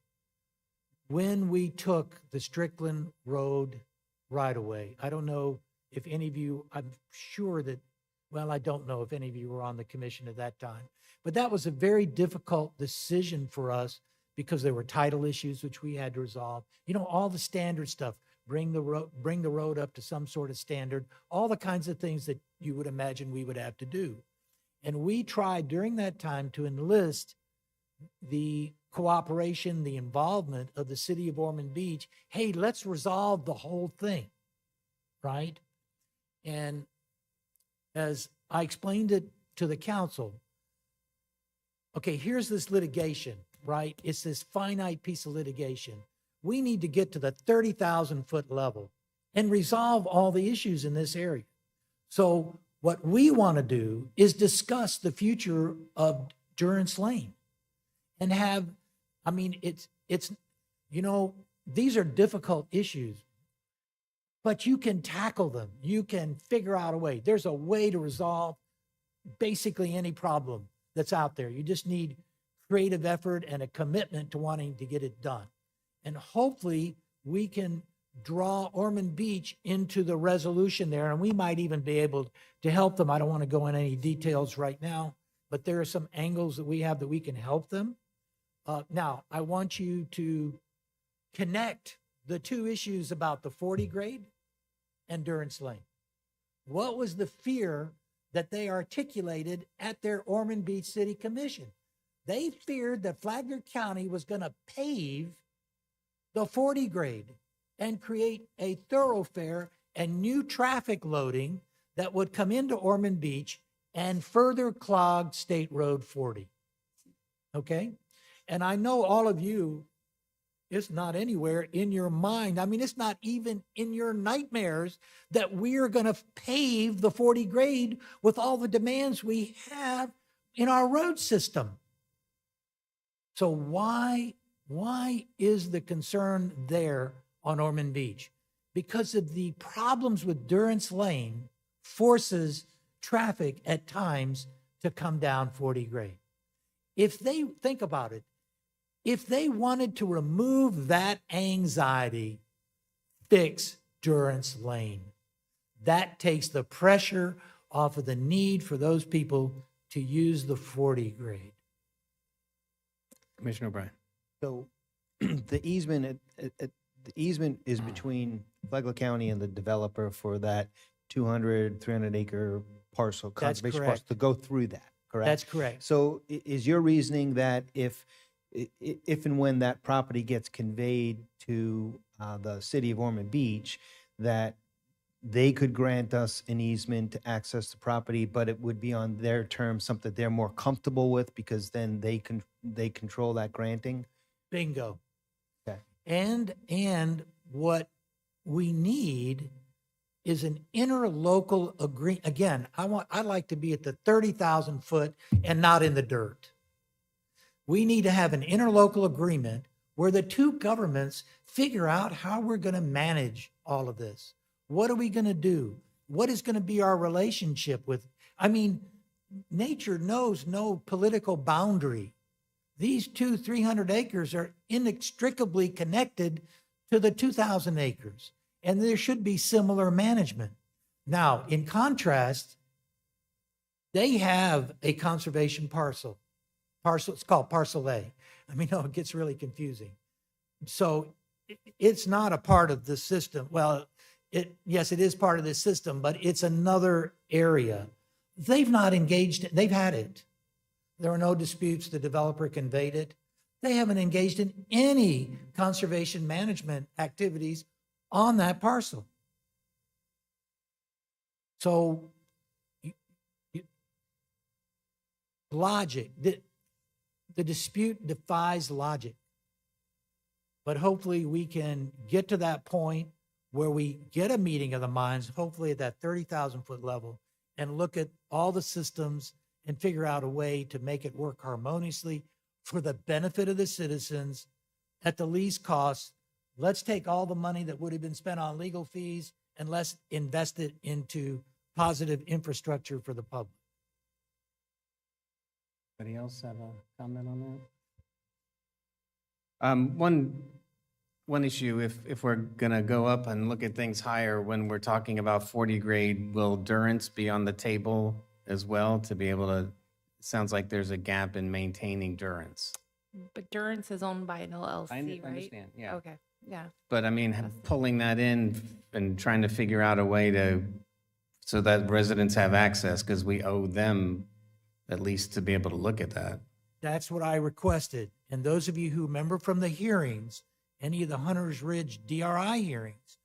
when we took the Strickland Road right away. I don't know if any of you, I'm sure that, well, I don't know if any of you were on the commission at that time, but that was a very difficult decision for us because there were title issues which we had to resolve. You know, all the standard stuff, bring the road up to some sort of standard, all the kinds of things that you would imagine we would have to do. And we tried during that time to enlist the cooperation, the involvement of the city of Ormond Beach. Hey, let's resolve the whole thing, right? And as I explained it to the council, okay, here's this litigation, right? It's this finite piece of litigation. We need to get to the 30,000 foot level and resolve all the issues in this area. So what we want to do is discuss the future of Durance Lane and have, I mean, it's, you know, these are difficult issues, but you can tackle them. You can figure out a way. There's a way to resolve basically any problem that's out there. You just need creative effort and a commitment to wanting to get it done. And hopefully we can draw Ormond Beach into the resolution there, and we might even be able to help them. I don't want to go into any details right now, but there are some angles that we have that we can help them. Now, I want you to connect the two issues about the 40 grade and Durance Lane. What was the fear that they articulated at their Ormond Beach City Commission? They feared that Flagler County was going to pave the 40 grade and create a thoroughfare and new traffic loading that would come into Ormond Beach and further clog State Road 40. Okay? And I know all of you, it's not anywhere in your mind. I mean, it's not even in your nightmares that we're going to pave the 40 grade with all the demands we have in our road system. So why is the concern there on Ormond Beach? Because of the problems with Durance Lane forces traffic at times to come down 40 grade. If they think about it, if they wanted to remove that anxiety, fix Durance Lane. That takes the pressure off of the need for those people to use the 40 grade. Commissioner O'Brien. So the easement, the easement is between Flagler County and the developer for that 200, 300 acre parcel, That's conservation correct. parcel, to go through that, correct? That's correct. So is your reasoning that if and when that property gets conveyed to the city of Ormond Beach, that they could grant us an easement to access the property, but it would be on their terms, something they're more comfortable with, because then they control that granting? Bingo. Okay. And what we need is an interlocal agree. Again, I'd like to be at the 30,000 foot and not in the dirt. We need to have an interlocal agreement where the two governments figure out how we're going to manage all of this. What are we going to do? What is going to be our relationship with? I mean, nature knows no political boundary. These 300 acres are inextricably connected to the 2,000 acres, and there should be similar management. Now, in contrast, they have a conservation parcel. It's called Parcel A. I mean, no, it gets really confusing. So it's not a part of the system. Well, yes, it is part of the system, but it's another area. They've not engaged, they've had it. There are no disputes. The developer conveyed it. They haven't engaged in any conservation management activities on that parcel. So logic, the dispute defies logic. But hopefully we can get to that point where we get a meeting of the minds, hopefully at that 30,000 foot level, and look at all the systems and figure out a way to make it work harmoniously for the benefit of the citizens at the least cost. Let's take all the money that would have been spent on legal fees and let's invest it into positive infrastructure for the public. Anybody else have a comment on that? One issue, if we're gonna go up and look at things higher, when we're talking about 40 grade, will Durance be on the table as well to be able to, sounds like there's a gap in maintaining Durance. But Durance is owned by an LLC, right? understand, yeah. Okay, yeah. But I mean, pulling that in and trying to figure out a way to, so that residents have access, because we owe them at least to be able to look at that. That's what I requested. And those of you who remember from the hearings, any of the Hunters Ridge DRI hearings,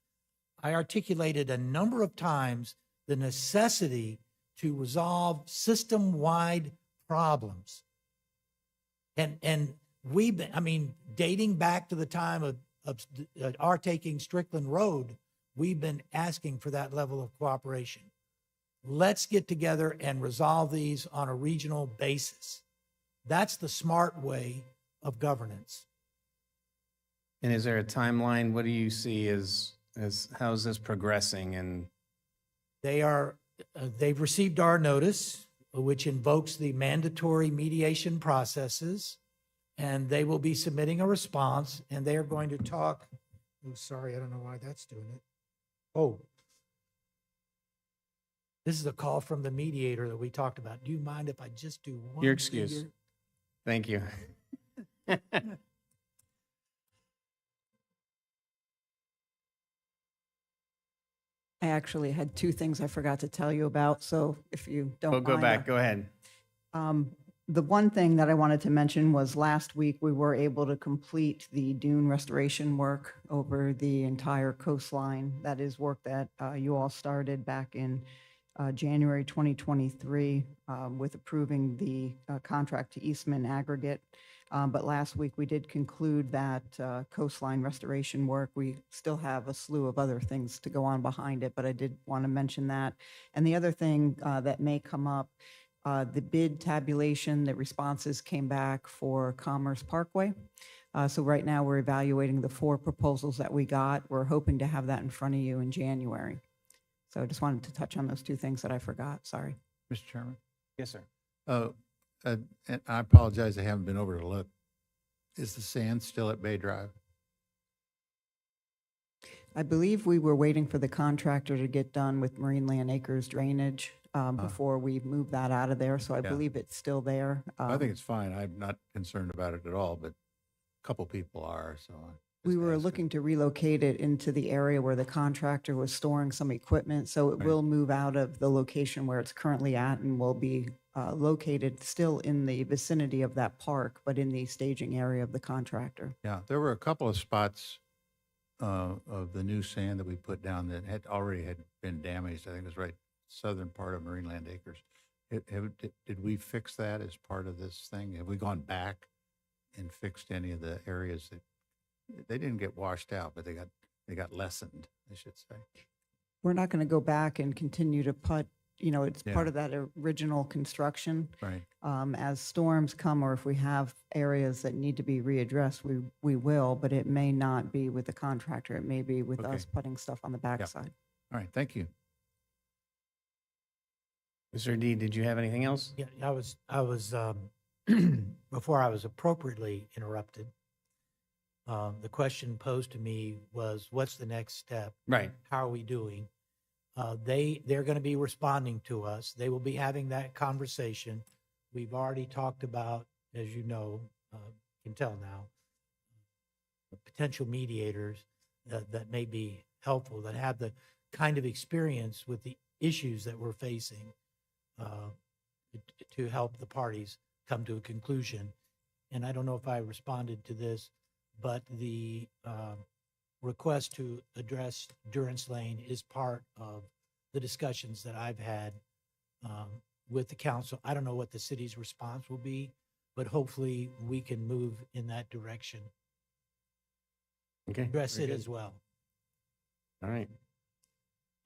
I articulated a number of times the necessity to resolve system-wide problems. And we've been, I mean, dating back to the time of our taking Strickland Road, we've been asking for that level of cooperation. Let's get together and resolve these on a regional basis. That's the smart way of governance. And is there a timeline? What do you see as how is this progressing? And They've received our notice, which invokes the mandatory mediation processes, and they will be submitting a response, and they are going to talk. Oh, sorry, I don't know why that's doing it. Oh, this is a call from the mediator that we talked about. Do you mind if I just do one? your excuse. figure? Thank you. I actually had two things I forgot to tell you about, so if you don't We'll go mind, back. Go ahead. The one thing that I wanted to mention was last week, we were able to complete the dune restoration work over the entire coastline. That is work that you all started back in January 2023 with approving the contract to Eastman Aggregate. But last week, we did conclude that coastline restoration work. We still have a slew of other things to go on behind it, but I did want to mention that. And the other thing that may come up, the bid tabulation, the responses came back for Commerce Parkway. So right now, we're evaluating the 4 proposals that we got. We're hoping to have that in front of you in January. So I just wanted to touch on those 2 things that I forgot. Sorry. Mr. Chairman? Yes, sir. And I apologize, I haven't been over to look. Is the sand still at Bay Drive? I believe we were waiting for the contractor to get done with Marine Land Acres drainage before we move that out of there, so I Yeah. believe it's still there. I think it's fine. I'm not concerned about it at all, but a couple people are, so. We just were asking. looking to relocate it into the area where the contractor was storing some equipment, so it Right. will move out of the location where it's currently at and will be located still in the vicinity of that park, but in the staging area of the contractor. Yeah, there were a couple of spots of the new sand that we put down that had been damaged. I think it was right southern part of Marine Land Acres. Did we fix that as part of this thing? Have we gone back and fixed any of the areas that, they didn't get washed out, but they got lessened, I should say. We're not going to go back and continue to put, it's part Yeah. of that original construction. Right. As storms come, or if we have areas that need to be readdressed, we will, but it may not be with the contractor. It may be with Okay. us putting stuff on the backside. All right, thank you. Mr. D, did you have anything else? Yeah, I was, before I was appropriately interrupted, the question posed to me was, what's the next step? Right. How are we doing? They're going to be responding to us. They will be having that conversation. We've already talked about, as you know, can tell now, the potential mediators that may be helpful, that have the kind of experience with the issues that we're facing to help the parties come to a conclusion. And I don't know if I responded to this, but the request to address Durance Lane is part of the discussions that I've had with the council. I don't know what the city's response will be, but hopefully we can move in that direction. Okay. Address very it good. as well. All right.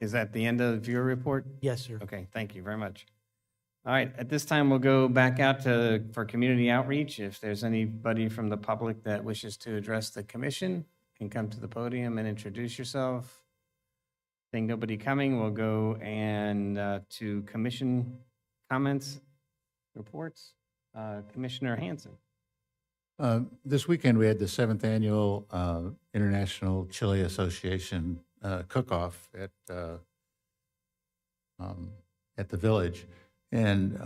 Is that the end of your report? Yes, sir. Okay, thank you very much. All right, at this time, we'll go back out for community outreach. If there's anybody from the public that wishes to address the commission, can come to the podium and introduce yourself. Seeing nobody coming, we'll go and to commission comments, reports. Commissioner Hanson. This weekend, we had the 7th Annual International Chili Association cook-off at the Village. And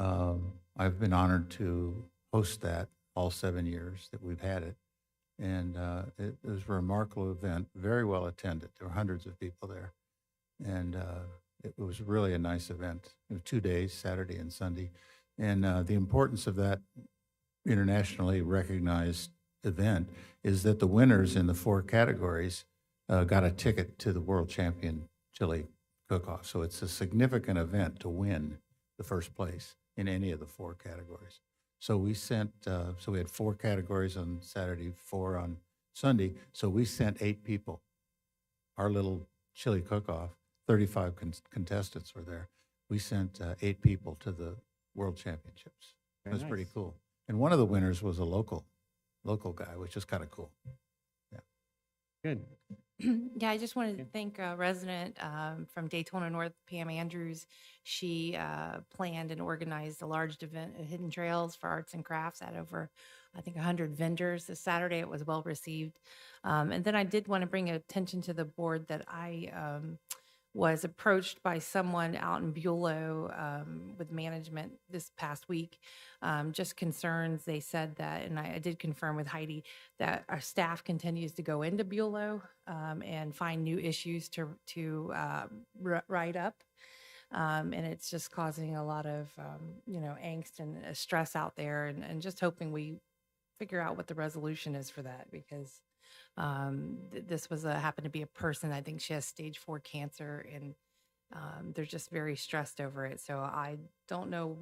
I've been honored to host that all 7 years that we've had it. And it was a remarkable event, very well attended. There were hundreds of people there. And it was really a nice event. It was 2 days, Saturday and Sunday. And the importance of that internationally recognized event is that the winners in the 4 categories got a ticket to the World Champion Chili Cook-Off. So it's a significant event to win the first place in any of the 4 categories. So we sent, so we had 4 categories on Saturday, 4 on Sunday. So we sent 8 people. Our little chili cook-off, 35 contestants were there. We sent 8 people to the World Championships. It Very was pretty nice. cool. And one of the winners was a local guy, which is kind of cool. Good. Yeah, I just wanted to thank a resident from Daytona North, Pam Andrews. She planned and organized a large event at Hidden Trails for arts and crafts. Had over, I think, 100 vendors this Saturday. It was well received. And then I did want to bring attention to the board that I was approached by someone out in Bulow with management this past week. Just concerns. They said that, and I did confirm with Heidi, that our staff continues to go into Bulow and find new issues to write up. And it's just causing a lot of, angst and stress out there, and just hoping we figure out what the resolution is for that, because this was happened to be a person, I think she has stage 4 cancer, and they're just very stressed over it. So I don't know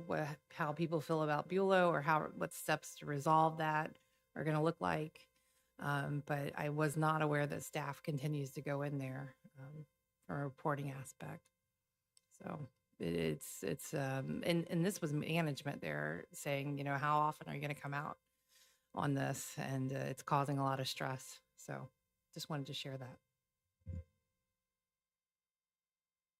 how people feel about Bulow, or what steps to resolve that are going to look like. But I was not aware that staff continues to go in there from a reporting aspect. So it's and this was management there saying, how often are you going to come out on this? And it's causing a lot of stress. So just wanted to share that.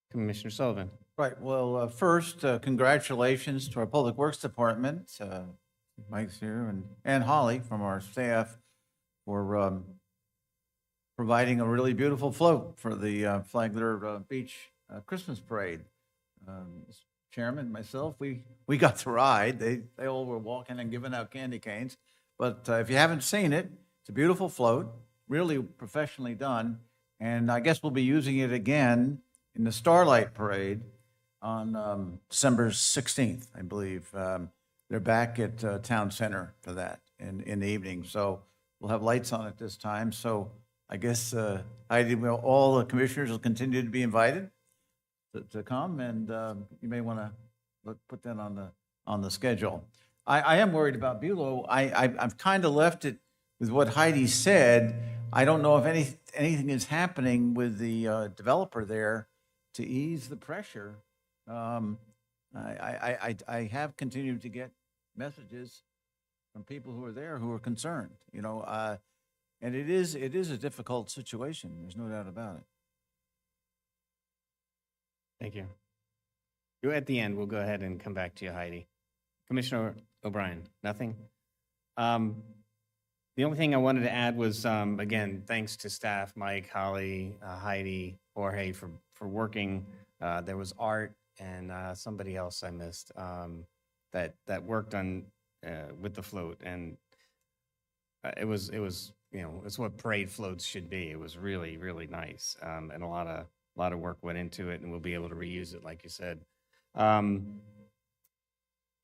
Commissioner Sullivan. Right, well, first, congratulations to our Public Works Department, Mike's here, and Holly from our staff for providing a really beautiful float for the Flagler Beach Christmas Parade. Mr. Chairman, myself, we got to ride. They all were walking and giving out candy canes. But if you haven't seen it, it's a beautiful float, really professionally done. And I guess we'll be using it again in the Starlight Parade on December 16th, I believe. They're back at Town Center for that in the evening. So we'll have lights on it this time. So I guess all the commissioners will continue to be invited to come, and you may want to put that on the schedule. I am worried about Bulow. I've kind of left it with what Heidi said. I don't know if anything is happening with the developer there to ease the pressure. I have continued to get messages from people who are there who are concerned, and it is a difficult situation. There's no doubt about it. Thank you. You're at the end. We'll go ahead and come back to you, Heidi. Commissioner O'Brien, nothing? The only thing I wanted to add was, again, thanks to staff, Mike, Holly, Heidi, Jorge, for working. There was Art and somebody else I missed that worked on with the float, and it was it's what parade floats should be. It was really, really nice, and a lot of work went into it, and we'll be able to reuse it, like you said. And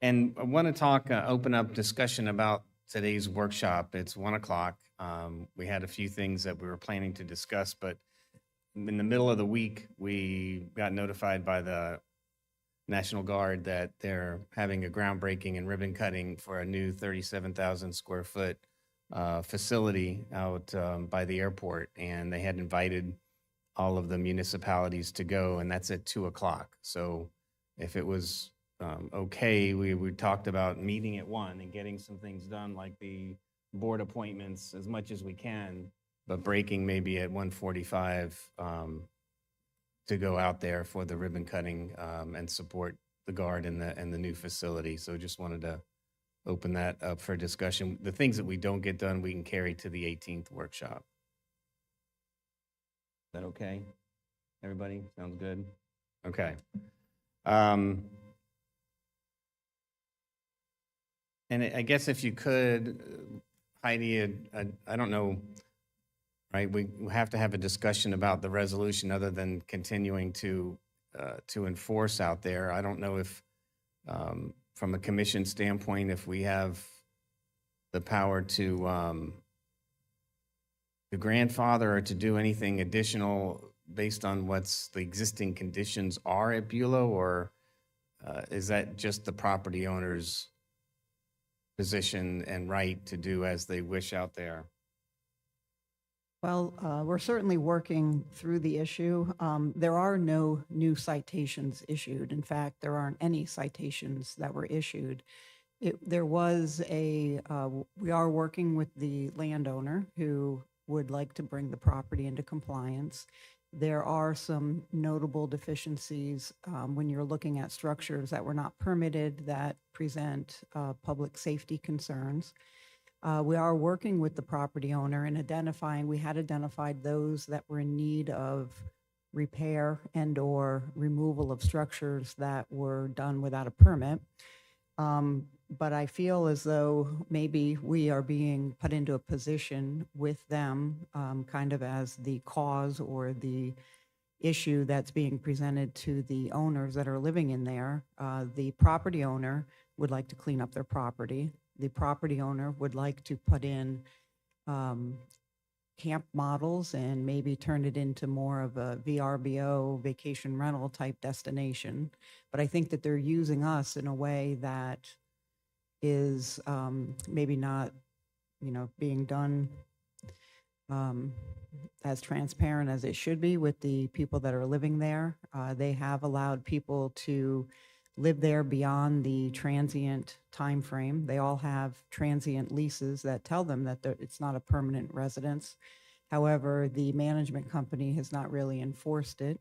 I want to open up discussion about today's workshop. It's 1:00. We had a few things that we were planning to discuss, but in the middle of the week, we got notified by the National Guard that they're having a groundbreaking and ribbon cutting for a new 37,000 square foot facility out by the airport, and they had invited all of the municipalities to go, and that's at 2:00. So if it was okay, we talked about meeting at 1 and getting some things done, like the board appointments as much as we can, but breaking maybe at 1:45 to go out there for the ribbon cutting and support the Guard and the new facility. So just wanted to open that up for discussion. The things that we don't get done, we can carry to the 18th workshop. Is that okay? Everybody? Sounds good? Okay. And I guess if you could, Heidi, I don't know, right? We have to have a discussion about the resolution other than continuing to enforce out there. I don't know if, from a commission standpoint, if we have the power to grandfather or to do anything additional based on what's the existing conditions are at Bulow, or is that just the property owner's position and right to do as they wish out there? Well, we're certainly working through the issue. There are no new citations issued. In fact, there aren't any citations that were issued. We are working with the landowner who would like to bring the property into compliance. There are some notable deficiencies when you're looking at structures that were not permitted that present public safety concerns. We are working with the property owner and we had identified those that were in need of repair and/or removal of structures that were done without a permit. But I feel as though maybe we are being put into a position with them, kind of as the cause or the issue that's being presented to the owners that are living in there. The property owner would like to clean up their property. The property owner would like to put in camp models and maybe turn it into more of a VRBO, vacation rental type destination. But I think that they're using us in a way that is maybe not, being done as transparent as it should be with the people that are living there. They have allowed people to live there beyond the transient time frame. They all have transient leases that tell them that it's not a permanent residence. However, the management company has not really enforced it.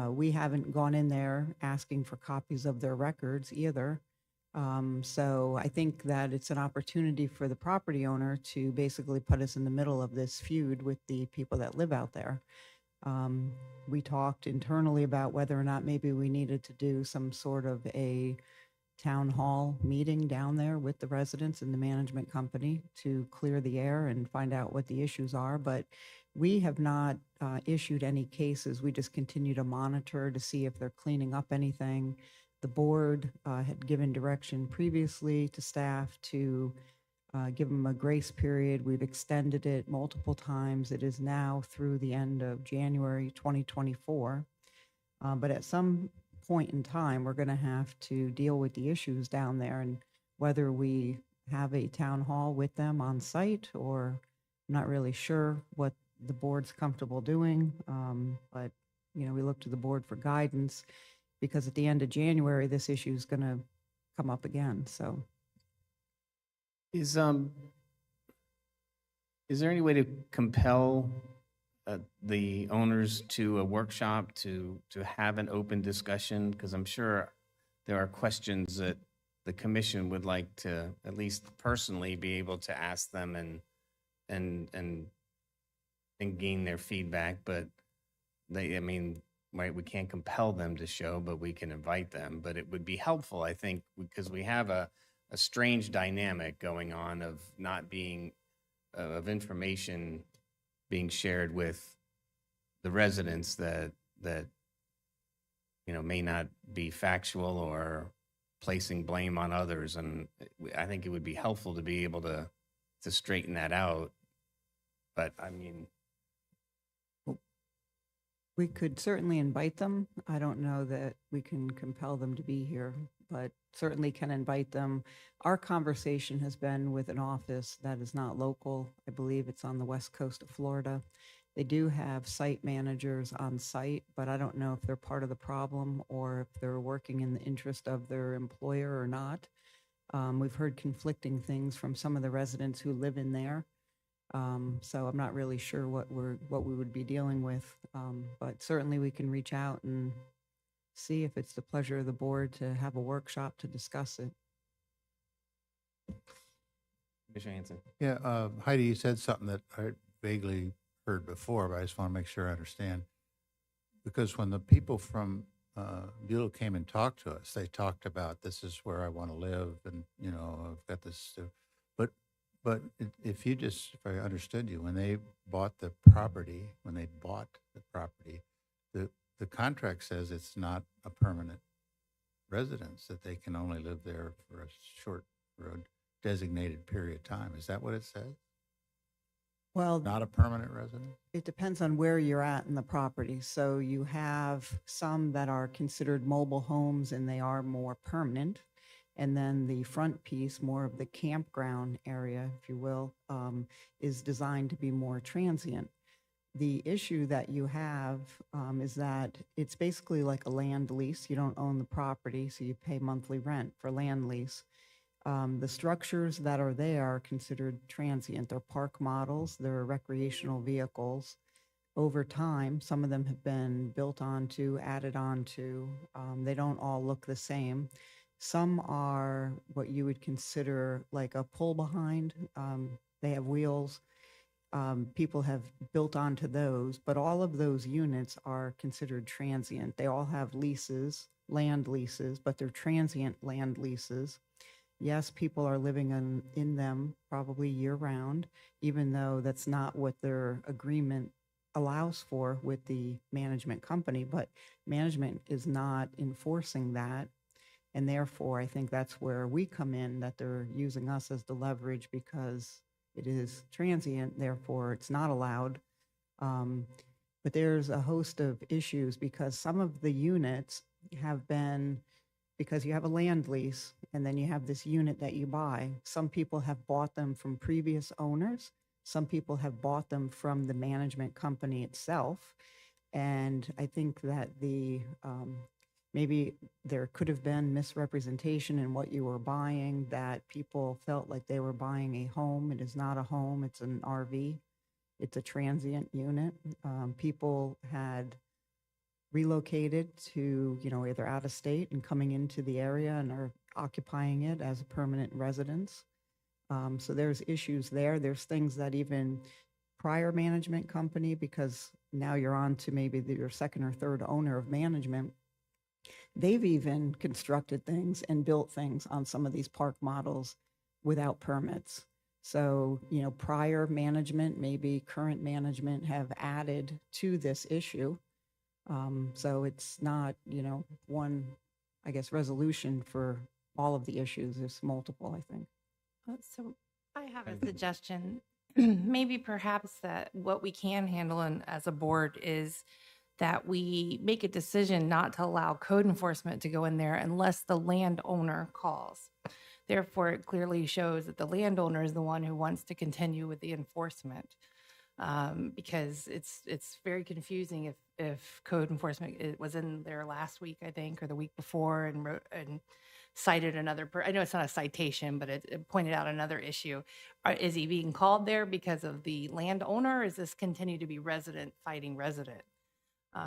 We haven't gone in there asking for copies of their records either. So I think that it's an opportunity for the property owner to basically put us in the middle of this feud with the people that live out there. Um, we talked internally about whether or not maybe we needed to do some sort of a town hall meeting down there with the residents and the management company to clear the air and find out what the issues are. But we have not issued any cases. We just continue to monitor to see if they're cleaning up anything. The board had given direction previously to staff to give them a grace period. We've extended it multiple times. It is now through the end of January 2024. But at some point in time, we're going to have to deal with the issues down there, and whether we have a town hall with them on site, or I'm not really sure what the board's comfortable doing. But, you know, we look to the board for guidance, because at the end of January, this issue is going to come up again. So Is there any way to compel the owners to a workshop to have an open discussion? Because I'm sure there are questions that the commission would like to, at least personally, be able to ask them and gain their feedback. But they, I mean, right, we can't compel them to show, but we can invite them. But it would be helpful, I think, because we have a strange dynamic going on of not being, of information being shared with the residents that you know may not be factual or placing blame on others. And I think it would be helpful to be able to straighten that out. But I mean, we could certainly invite them. I don't know that we can compel them to be here, but certainly can invite them. Our conversation has been with an office that is not local. I believe it's on the west coast of Florida. They do have site managers on site, but I don't know if they're part of the problem or if they're working in the interest of their employer or not. We've heard conflicting things from some of the residents who live in there. So I'm not really sure what we would be dealing with. But certainly we can reach out and see if it's the pleasure of the board to have a workshop to discuss it. Commissioner Hanson. Yeah, Heidi, you said something that I vaguely heard before, but I just want to make sure I understand. Because when the people from Beulah came and talked to us, they talked about, this is where I want to live, and, you know, I've got this. But if I understood you, when they bought the property, the contract says it's not a permanent residence, that they can only live there for a short or a designated period of time. Is that what it says? Well, Not a permanent resident? it depends on where you're at in the property. So you have some that are considered mobile homes and they are more permanent. And then the front piece, more of the campground area, if you will, is designed to be more transient. The issue that you have is that it's basically like a land lease. You don't own the property, so you pay monthly rent for land lease. The structures that are there are considered transient. They're park models, they're recreational vehicles. Over time, some of them have been built onto, added onto. They don't all look the same. Some are what you would consider like a pull behind. They have wheels. People have built onto those, but all of those units are considered transient. They all have leases, land leases, but they're transient land leases. Yes, people are living in them probably year round, even though that's not what their agreement allows for with the management company, but management is not enforcing that. And therefore, I think that's where we come in, that they're using us as the leverage because it is transient, therefore it's not allowed. But there's a host of issues because some of the units have been, because you have a land lease and then you have this unit that you buy. Some people have bought them from previous owners. Some people have bought them from the management company itself. And I think that maybe there could have been misrepresentation in what you were buying, that people felt like they were buying a home. It is not a home, it's an RV. It's a transient unit. People had relocated to, either out of state and coming into the area and are occupying it as a permanent residence. So there's issues there. There's things that even prior management company, because now you're on to maybe your second or third owner of management, they've even constructed things and built things on some of these park models without permits. So, prior management, maybe current management have added to this issue. So it's not, one, I guess, resolution for all of the issues. There's multiple, I think. So I have a suggestion. Maybe perhaps that what we can handle as a board is that we make a decision not to allow code enforcement to go in there unless the landowner calls. Therefore, it clearly shows that the landowner is the one who wants to continue with the enforcement. Because it's very confusing if code enforcement was in there last week, I think, or the week before, and cited another. I know it's not a citation, but it pointed out another issue. Is he being called there because of the landowner? Or is this continue to be resident fighting resident?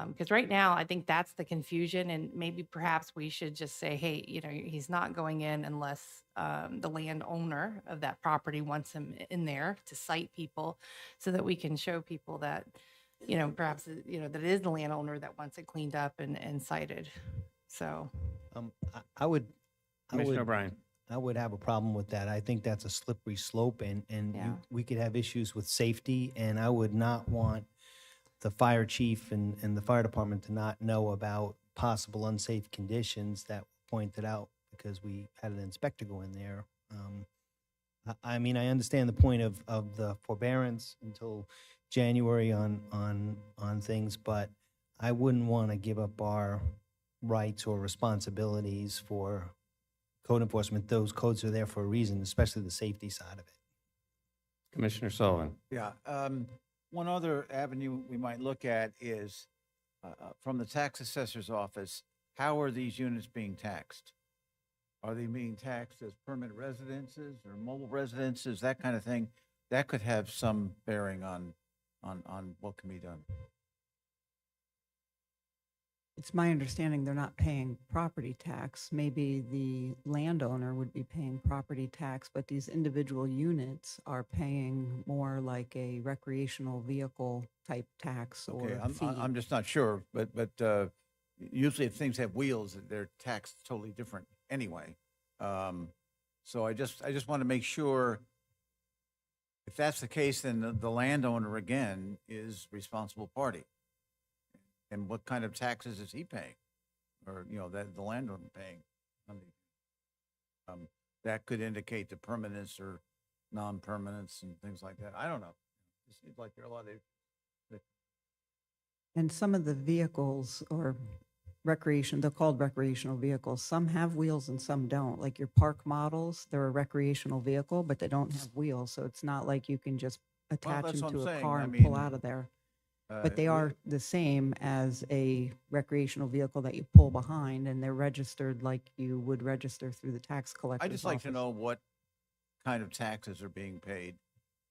Because right now, I think that's the confusion, and maybe perhaps we should just say, hey, he's not going in unless the landowner of that property wants him in there to cite people, so that we can show people that, perhaps, that it is the landowner that wants it cleaned up and cited. So, I would, Commissioner O'Brien. I would have a problem with that. I think that's a slippery slope, and Yeah. we could have issues with safety, and I would not want the fire chief and the fire department to not know about possible unsafe conditions that were pointed out because we had an inspector go in there. I mean, I understand the point of the forbearance until January on things, but I wouldn't want to give up our rights or responsibilities for code enforcement. Those codes are there for a reason, especially the safety side of it. Commissioner Sullivan. Yeah. One other avenue we might look at is from the tax assessor's office, how are these units being taxed? Are they being taxed as permanent residences or mobile residences, that kind of thing? That could have some bearing on what can be done. It's my understanding they're not paying property tax. Maybe the landowner would be paying property tax, but these individual units are paying more like a recreational vehicle type tax Okay, or fee. I'm just not sure, but usually if things have wheels, they're taxed totally different anyway. So I just want to make sure if that's the case, then the landowner again is responsible party. And what kind of taxes is he paying? Or, that the landowner paying? That could indicate the permanence or non-permanence and things like that. I don't know. It seems like there are a lot of And some of the vehicles or they're called recreational vehicles. Some have wheels and some don't. Like your park models, they're a recreational vehicle, but they don't have wheels. So it's not like you can just attach that's them what to I'm a saying. car I and pull mean, out of there. But they we- are the same as a recreational vehicle that you pull behind, and they're registered like you would register through the tax collector's I'd just like to office. know what kind of taxes are being paid,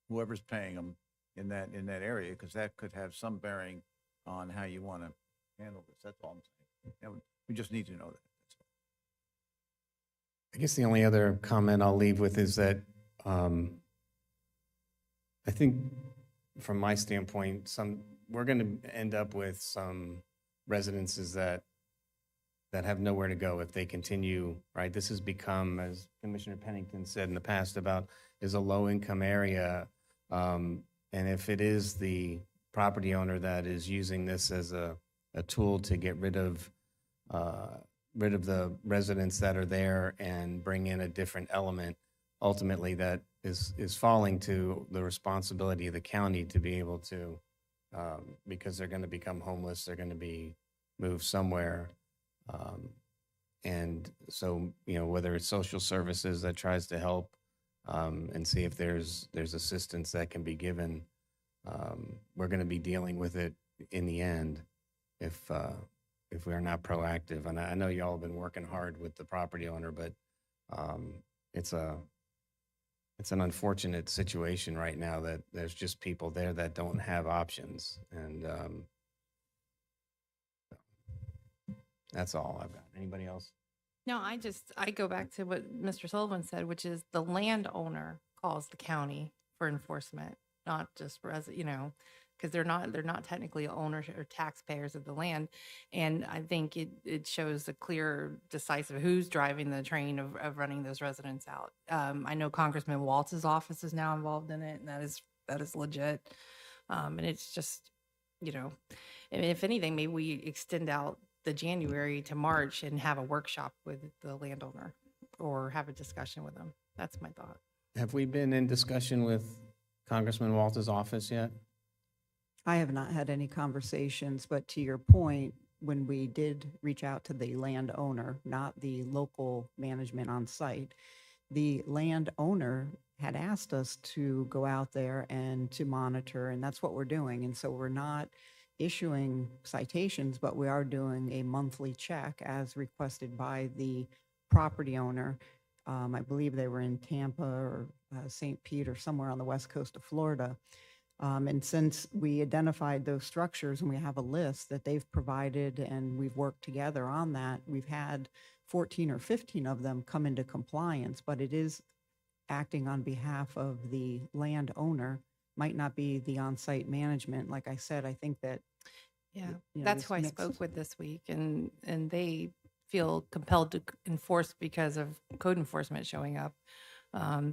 whoever's paying them in that area, because that could have some bearing on how you want to handle this. That's all I'm saying. We just need to know that. That's all. I guess the only other comment I'll leave with is that I think from my standpoint, we're going to end up with some residences that have nowhere to go if they continue, right? This has become, as Commissioner Pennington said in the past, is a low-income area. And if it is the property owner that is using this as a tool to get rid of the residents that are there and bring in a different element, ultimately that is falling to the responsibility of the county to be able to, because they're going to become homeless, they're going to be moved somewhere. And so, whether it's social services that tries to help and see if there's assistance that can be given, we're going to be dealing with it in the end if we are not proactive. And I know y'all have been working hard with the property owner, but it's an unfortunate situation right now that there's just people there that don't have options. And that's all I've got. Anybody else? No, I go back to what Mr. Sullivan said, which is the landowner calls the county for enforcement, not just because they're not technically owners or taxpayers of the land. And I think it shows a clear, decisive who's driving the train of running those residents out. I know Congressman Waltz's office is now involved in it, and that is legit. And it's just, and if anything, maybe we extend out the January to March and have a workshop with the landowner or have a discussion with them. That's my thought. Have we been in discussion with Congressman Walter's office yet? I have not had any conversations, but to your point, when we did reach out to the landowner, not the local management on site, the landowner had asked us to go out there and to monitor, and that's what we're doing. And so we're not issuing citations, but we are doing a monthly check as requested by the property owner. I believe they were in Tampa or St. Pete or somewhere on the west coast of Florida. And since we identified those structures and we have a list that they've provided and we've worked together on that, we've had 14 or 15 of them come into compliance, but it is acting on behalf of the landowner, might not be the on-site management. Like I said, I think that That's who I spoke with this week, and they feel compelled to enforce because of code enforcement showing up.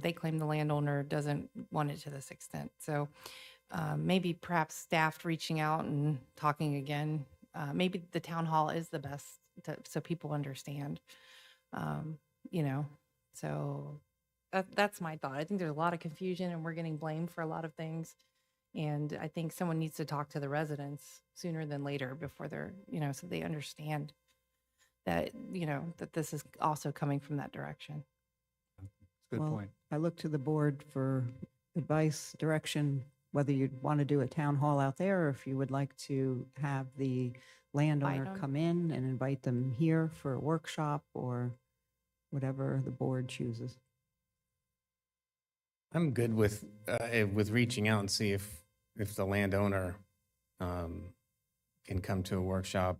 They claim the landowner doesn't want it to this extent. So maybe perhaps staff reaching out and talking again. Maybe the town hall is the best so people understand. So that's my thought. I think there's a lot of confusion and we're getting blamed for a lot of things. And I think someone needs to talk to the residents sooner than later before they're, so they understand that, that this is also coming from that direction. Good Well, point. I look to the board for advice, direction, whether you'd want to do a town hall out there or if you would like to have the landowner them. come in and invite them here for a workshop or whatever the board chooses. I'm good with reaching out and see if the landowner can come to a workshop,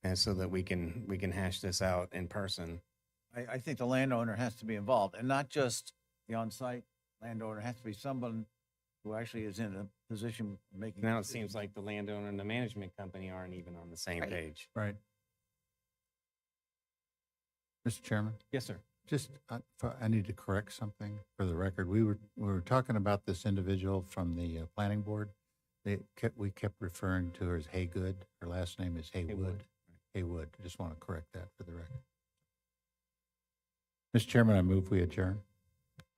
and so that we can hash this out in person. I think the landowner has to be involved, and not just the on-site landowner. It has to be someone who actually is in a position of making. Now it decisions. seems like the landowner and the management company aren't even on the same Right. page. Right. Mr. Chairman? Yes, sir. Just, I need to correct something for the record. We were talking about this individual from the planning board. We kept referring to her as Haygood. Her last name is Haywood. Haywood. I just want to correct that for the record. Mr. Chairman, I move we adjourn.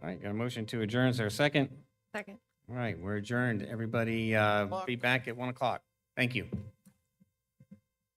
All right, got a motion to adjourn. Is there a second? Second. All right, we're adjourned. Everybody be back at 1 o'clock. Thank you.